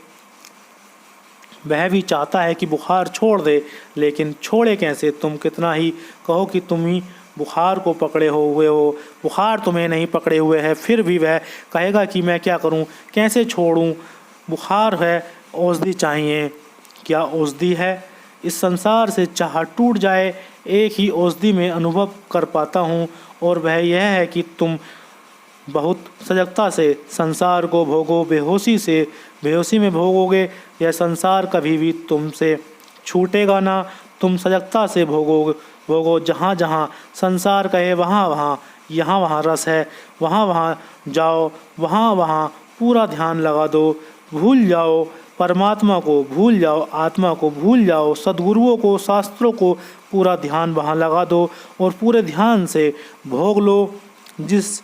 वह भी चाहता है कि बुखार छोड़ दे, लेकिन छोड़े कैसे? तुम कितना ही कहो कि तुम ही बुखार को पकड़े हुए हो, बुखार तुम्हें नहीं पकड़े हुए है, फिर भी वह कहेगा कि मैं क्या करूं, कैसे छोड़ूं? बुखार है, औषधि चाहिए। क्या औषधि है? इस संसार से चाह टूट जाए, एक ही औषधि में अनुभव कर पाता हूँ, और वह यह है कि तुम बहुत सजगता से संसार को भोगो। बेहोशी में भोगोगे, यह संसार कभी भी तुमसे छूटेगा ना। तुम सजगता से भोगो। जहाँ जहाँ संसार कहे वहाँ वहाँ, यहाँ वहाँ रस है, वहाँ वहाँ जाओ, वहाँ वहाँ पूरा ध्यान लगा दो। भूल जाओ परमात्मा को, भूल जाओ आत्मा को, भूल जाओ सद्गुरुओं को, शास्त्रों को। पूरा ध्यान वहाँ लगा दो और पूरे ध्यान से भोग लो। जिस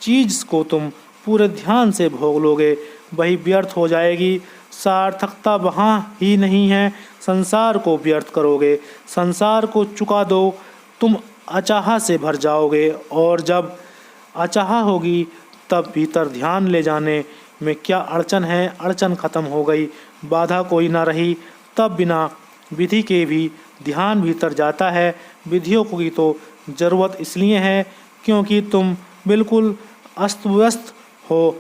चीज़ को तुम पूरे ध्यान से भोग लोगे वही व्यर्थ हो जाएगी। सार्थकता वहाँ ही नहीं है। संसार को व्यर्थ करोगे, संसार को चुका दो, तुम अचाह से भर जाओगे। और जब अचाह होगी तब भीतर ध्यान ले जाने में क्या अड़चन है? अड़चन खत्म हो गई, बाधा कोई ना रही। तब बिना विधि के भी ध्यान भीतर जाता है। विधियों की तो ज़रूरत इसलिए है क्योंकि तुम बिल्कुल अस्त व्यस्त हो।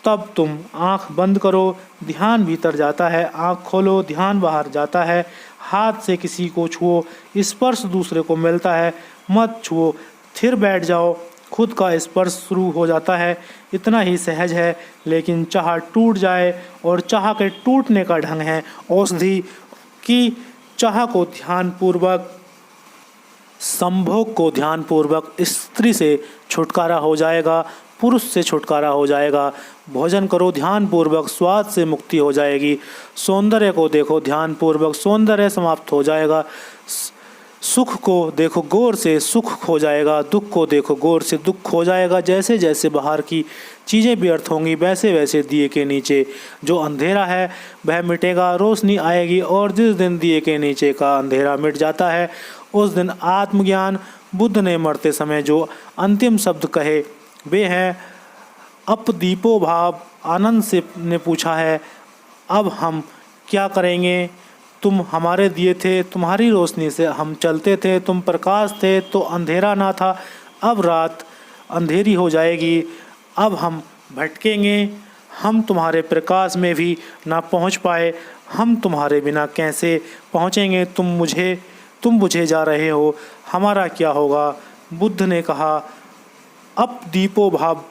तब तुम आंख बंद करो, ध्यान भीतर जाता है। आंख खोलो, ध्यान बाहर जाता है। हाथ से किसी को छुओ, स्पर्श दूसरे को मिलता है। मत छुओ, थिर बैठ जाओ, खुद का स्पर्श शुरू हो जाता है। इतना ही सहज है। लेकिन चाह टूट जाए, और चाह के टूटने का ढंग है औषधि की। चाह को ध्यानपूर्वक, संभोग को ध्यानपूर्वक, स्त्री से छुटकारा हो जाएगा, पुरुष से छुटकारा हो जाएगा। भोजन करो ध्यानपूर्वक, स्वाद से मुक्ति हो जाएगी। सौंदर्य को देखो ध्यानपूर्वक, सौंदर्य समाप्त हो जाएगा। सुख को देखो गौर से, सुख खो जाएगा। दुख को देखो गौर से, दुख खो जाएगा। जैसे जैसे बाहर की चीज़ें व्यर्थ होंगी, वैसे वैसे दिए के नीचे जो अंधेरा है वह मिटेगा, रोशनी आएगी। और जिस दिन दिए के नीचे का अंधेरा मिट जाता है उस दिन आत्मज्ञान। बुद्ध ने मरते समय जो अंतिम शब्द कहे वे हैं अपदीपो भाव। आनंद से ने पूछा है, अब हम क्या करेंगे? तुम हमारे दिए थे, तुम्हारी रोशनी से हम चलते थे, तुम प्रकाश थे तो अंधेरा ना था। अब रात अंधेरी हो जाएगी, अब हम भटकेंगे। हम तुम्हारे प्रकाश में भी ना पहुंच पाए, हम तुम्हारे बिना कैसे पहुंचेंगे? तुम बुझे जा रहे हो, हमारा क्या होगा? बुद्ध ने कहा, अप दीपो भाव,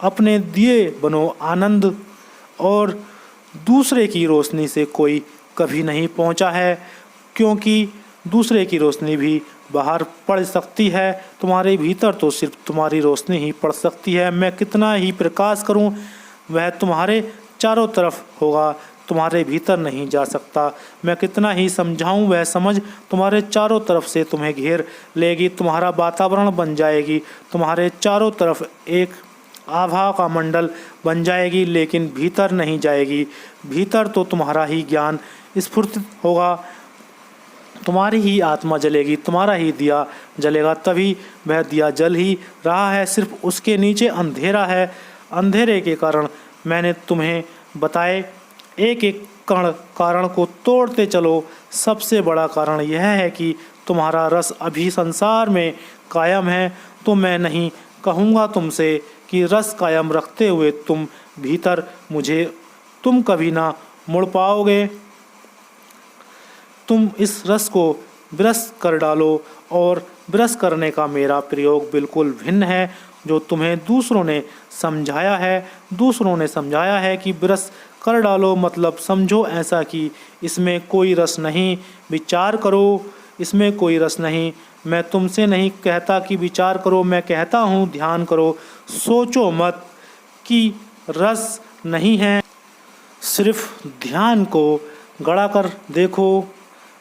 अपने दिए बनो आनंद। और दूसरे की रोशनी से कोई कभी नहीं पहुंचा है, क्योंकि दूसरे की रोशनी भी बाहर पड़ सकती है, तुम्हारे भीतर तो सिर्फ तुम्हारी रोशनी ही पड़ सकती है। मैं कितना ही प्रकाश करूं, वह तुम्हारे चारों तरफ होगा, तुम्हारे भीतर नहीं जा सकता। मैं कितना ही समझाऊं, वह समझ तुम्हारे चारों तरफ से तुम्हें घेर लेगी, तुम्हारा वातावरण बन जाएगी, तुम्हारे चारों तरफ एक आभा का मंडल बन जाएगी, लेकिन भीतर नहीं जाएगी। भीतर तो तुम्हारा ही ज्ञान स्फुरित होगा, तुम्हारी ही आत्मा जलेगी, तुम्हारा ही दिया जलेगा। तभी वह दिया जल ही रहा है, सिर्फ उसके नीचे अंधेरा है। अंधेरे के कारण मैंने तुम्हें बताए, एक एक कण कारण को तोड़ते चलो। सबसे बड़ा कारण यह है कि तुम्हारा रस अभी संसार में कायम है। तो मैं नहीं कहूँगा तुमसे कि रस कायम रखते हुए तुम भीतर मुझे तुम कभी ना मुड़ पाओगे। तुम इस रस को विरस कर डालो, और विरस करने का मेरा प्रयोग बिल्कुल भिन्न है जो तुम्हें दूसरों ने समझाया है। दूसरों ने समझाया है कि विरस कर डालो, मतलब समझो ऐसा कि इसमें कोई रस नहीं, विचार करो, इसमें कोई रस नहीं। मैं तुमसे नहीं कहता कि विचार करो, मैं कहता हूँ ध्यान करो। सोचो मत कि रस नहीं है, सिर्फ ध्यान को गड़ा कर देखो,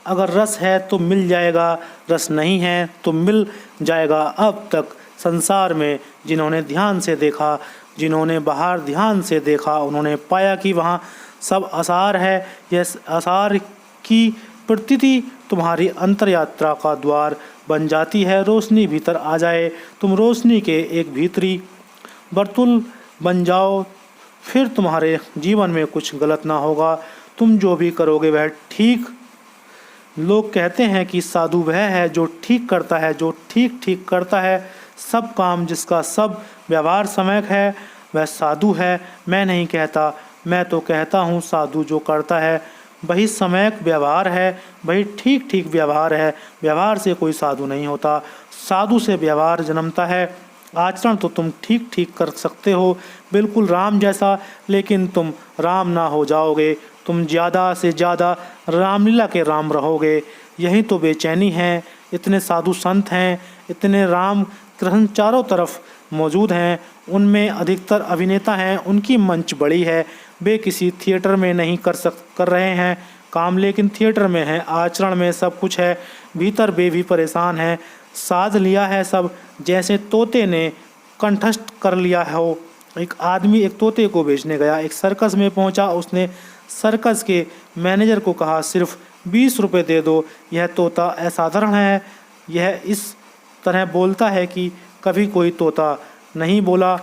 अगर रस है तो मिल जाएगा, रस नहीं है तो मिल जाएगा। अब तक संसार में जिन्होंने ध्यान से देखा, जिन्होंने बाहर ध्यान से देखा, उन्होंने पाया कि वहाँ सब आसार है। यह आसार की प्रतीति तुम्हारी अंतर यात्रा का द्वार बन जाती है। रोशनी भीतर आ जाए, तुम रोशनी के एक भीतरी वर्तुल बन जाओ, फिर तुम्हारे जीवन में कुछ गलत ना होगा। तुम जो भी करोगे वह ठीक। लोग कहते हैं कि साधु वह है जो ठीक करता है, जो ठीक ठीक करता है सब काम, जिसका सब व्यवहार सम्यक है वह साधु है। मैं नहीं कहता, मैं तो कहता हूँ साधु जो करता है वही सम्यक व्यवहार है, वही ठीक ठीक व्यवहार है। व्यवहार से कोई साधु नहीं होता, साधु से व्यवहार जन्मता है। आचरण तो तुम ठीक ठीक कर सकते हो, बिल्कुल राम जैसा, लेकिन तुम राम ना हो जाओगे। तुम ज़्यादा से ज़्यादा रामलीला के राम रहोगे। यही तो बेचैनी है। इतने साधु संत हैं, इतने राम कृष्ण चारों तरफ मौजूद हैं, उनमें अधिकतर अभिनेता हैं, उनकी मंच बड़ी है। वे किसी थिएटर में नहीं कर रहे हैं काम, लेकिन थिएटर में है। आचरण में सब कुछ है, भीतर वे भी परेशान हैं। साध लिया है सब, जैसे तोते ने कंठस्थ कर लिया हो। एक आदमी एक तोते को बेचने गया, एक सर्कस में पहुंचा। उसने सर्कस के मैनेजर को कहा, सिर्फ 20 रुपये दे दो। यह तोता असाधारण है, यह इस तरह बोलता है कि कभी कोई तोता नहीं बोला।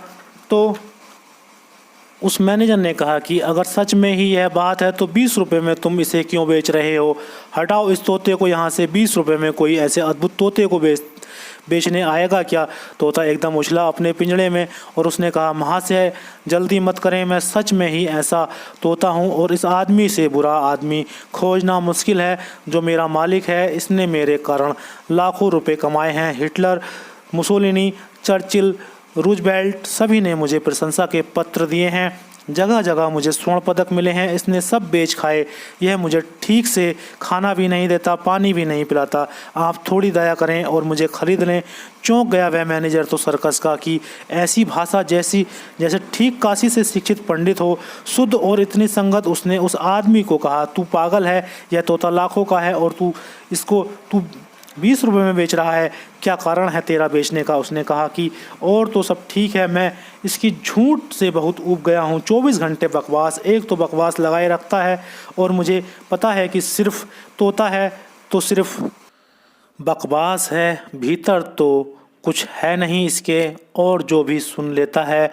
तो उस मैनेजर ने कहा कि अगर सच में ही यह बात है तो 20 रुपये में तुम इसे क्यों बेच रहे हो? हटाओ इस तोते को यहाँ से। 20 रुपये में कोई ऐसे अद्भुत तोते को बेचने आएगा क्या? तोता एकदम उछला अपने पिंजड़े में और उसने कहा, महाशय जल्दी मत करें, मैं सच में ही ऐसा तोता हूँ और इस आदमी से बुरा आदमी खोजना मुश्किल है जो मेरा मालिक है। इसने मेरे कारण लाखों रुपए कमाए हैं। हिटलर, मुसोलिनी, चर्चिल, रूजवेल्ट सभी ने मुझे प्रशंसा के पत्र दिए हैं। जगह जगह मुझे स्वर्ण पदक मिले हैं। इसने सब बेच खाए। यह मुझे ठीक से खाना भी नहीं देता, पानी भी नहीं पिलाता। आप थोड़ी दया करें और मुझे खरीद लें। चौंक गया वह मैनेजर तो सर्कस का कि ऐसी भाषा जैसे ठीक काशी से शिक्षित पंडित हो, शुद्ध और इतनी संगत। उसने उस आदमी को कहा, तू पागल है, यह तोता लाखों का है और तू 20 रुपये में बेच रहा है। क्या कारण है तेरा बेचने का? उसने कहा कि और तो सब ठीक है, मैं इसकी झूठ से बहुत ऊब गया हूँ। 24 घंटे बकवास, एक तो बकवास लगाए रखता है और मुझे पता है कि सिर्फ तोता है तो सिर्फ बकवास है, भीतर तो कुछ है नहीं इसके। और जो भी सुन लेता है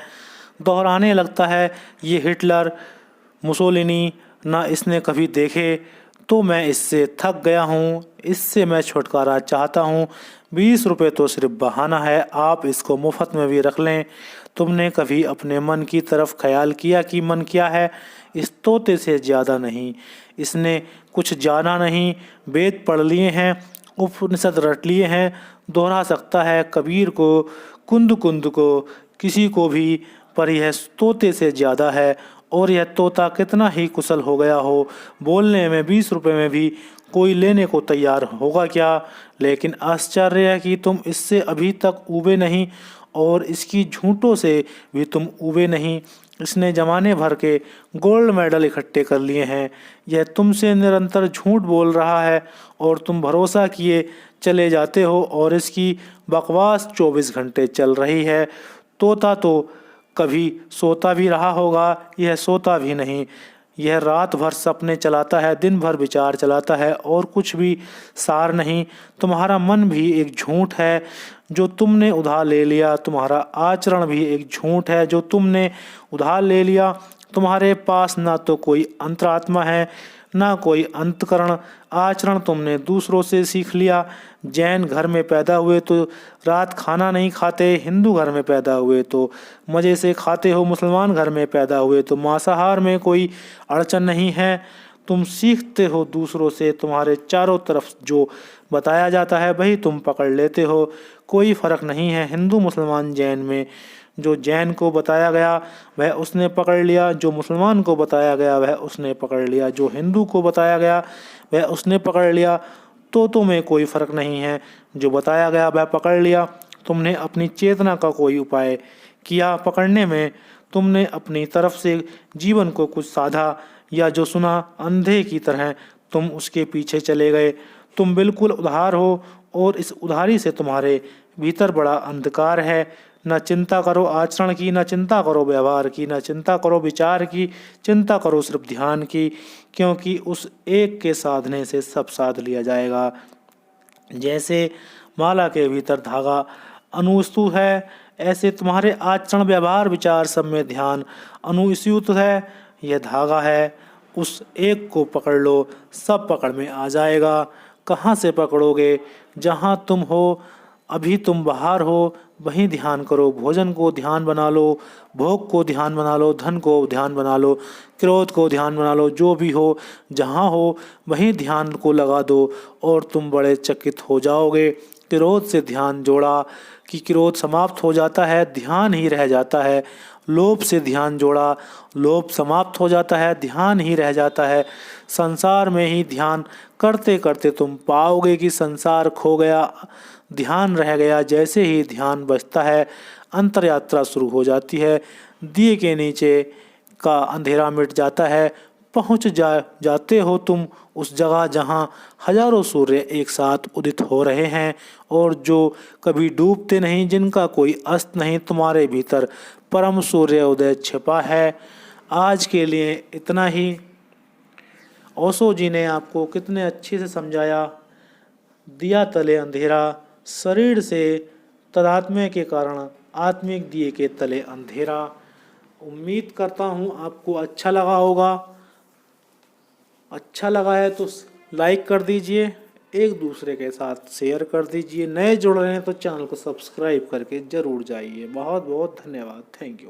दोहराने लगता है, ये हिटलर, मुसोलिनी ना इसने कभी देखे। तो मैं इससे थक गया हूँ, इससे मैं छुटकारा चाहता हूँ। 20 रुपये तो सिर्फ बहाना है, आप इसको मुफ्त में भी रख लें। तुमने कभी अपने मन की तरफ ख्याल किया कि मन क्या है? इस तोते से ज़्यादा नहीं, इसने कुछ जाना नहीं। वेद पढ़ लिए हैं, उपनिषद रट लिए हैं, दोहरा सकता है कबीर को, कुंद कुंद को, किसी को भी, पर यह तोते से ज़्यादा है। और यह तोता कितना ही कुशल हो गया हो, बोलने में 20 रुपये में भी कोई लेने को तैयार होगा क्या? लेकिन आश्चर्य है कि तुम इससे अभी तक ऊबे नहीं और इसकी झूठों से भी तुम ऊबे नहीं। इसने जमाने भर के गोल्ड मेडल इकट्ठे कर लिए हैं। यह तुमसे निरंतर झूठ बोल रहा है और तुम भरोसा किए चले जाते हो और इसकी बकवास 24 घंटे चल रही है। तोता तो कभी सोता भी रहा होगा, यह सोता भी नहीं। यह रात भर सपने चलाता है, दिन भर विचार चलाता है और कुछ भी सार नहीं। तुम्हारा मन भी एक झूठ है जो तुमने उधार ले लिया, तुम्हारा आचरण भी एक झूठ है जो तुमने उधार ले लिया। तुम्हारे पास ना तो कोई अंतरात्मा है, ना कोई अंतकरण। आचरण तुमने दूसरों से सीख लिया। जैन घर में पैदा हुए तो रात खाना नहीं खाते, हिंदू घर में पैदा हुए तो मज़े से खाते हो, मुसलमान घर में पैदा हुए तो मांसाहार में कोई अड़चन नहीं है। तुम सीखते हो दूसरों से, तुम्हारे चारों तरफ जो बताया जाता है वही तुम पकड़ लेते हो। कोई फ़र्क नहीं है हिंदू, मुसलमान, जैन में। जो जैन को बताया गया वह उसने पकड़ लिया, जो मुसलमान को बताया गया वह उसने पकड़ लिया, जो हिंदू को बताया गया वह उसने पकड़ लिया। तो तुम्हें कोई फ़र्क नहीं है, जो बताया गया वह पकड़ लिया। तुमने अपनी चेतना का कोई उपाय किया पकड़ने में? तुमने अपनी तरफ से जीवन को कुछ साधा या जो सुना अंधे की तरह तुम उसके पीछे चले गए। तुम बिल्कुल उधार हो और इस उधारी से तुम्हारे भीतर बड़ा अंधकार है। न चिंता करो आचरण की, न चिंता करो व्यवहार की, न चिंता करो विचार की, चिंता करो सिर्फ ध्यान की, क्योंकि उस एक के साधने से सब साध लिया जाएगा। जैसे माला के भीतर धागा अनुस्तु है, ऐसे तुम्हारे आचरण व्यवहार विचार सब में ध्यान अनुस्यूत है। यह धागा है, उस एक को पकड़ लो, सब पकड़ में आ जाएगा। कहाँ से पकड़ोगे? जहाँ तुम हो, अभी तुम बाहर हो, वहीं ध्यान करो। भोजन को ध्यान बना लो, भोग को ध्यान बना लो, धन को ध्यान बना लो, क्रोध को ध्यान बना लो। जो भी हो, जहाँ हो वहीं ध्यान को लगा दो और तुम बड़े चकित हो जाओगे। क्रोध से ध्यान जोड़ा कि क्रोध समाप्त हो जाता है, ध्यान ही रह जाता है। लोभ से ध्यान जोड़ा, लोभ समाप्त हो जाता है, ध्यान ही रह जाता है। संसार में ही ध्यान करते करते तुम पाओगे कि संसार खो गया, ध्यान रह गया। जैसे ही ध्यान बचता है, अंतर यात्रा शुरू हो जाती है। दिए के नीचे का अंधेरा मिट जाता है। पहुंच जाते हो तुम उस जगह जहां हजारों सूर्य एक साथ उदित हो रहे हैं और जो कभी डूबते नहीं, जिनका कोई अस्त नहीं। तुम्हारे भीतर परम सूर्य उदय छिपा है। आज के लिए इतना ही। ओशो जी ने आपको कितने अच्छे से समझाया। दिया तले अंधेरा, शरीर से तादात्म्य के कारण आत्मिक दिए के तले अंधेरा। उम्मीद करता हूँ आपको अच्छा लगा होगा। अच्छा लगा है तो लाइक कर दीजिए, एक दूसरे के साथ शेयर कर दीजिए। नए जुड़ रहे हैं तो चैनल को सब्सक्राइब करके ज़रूर जाइए। बहुत बहुत धन्यवाद। Thank you.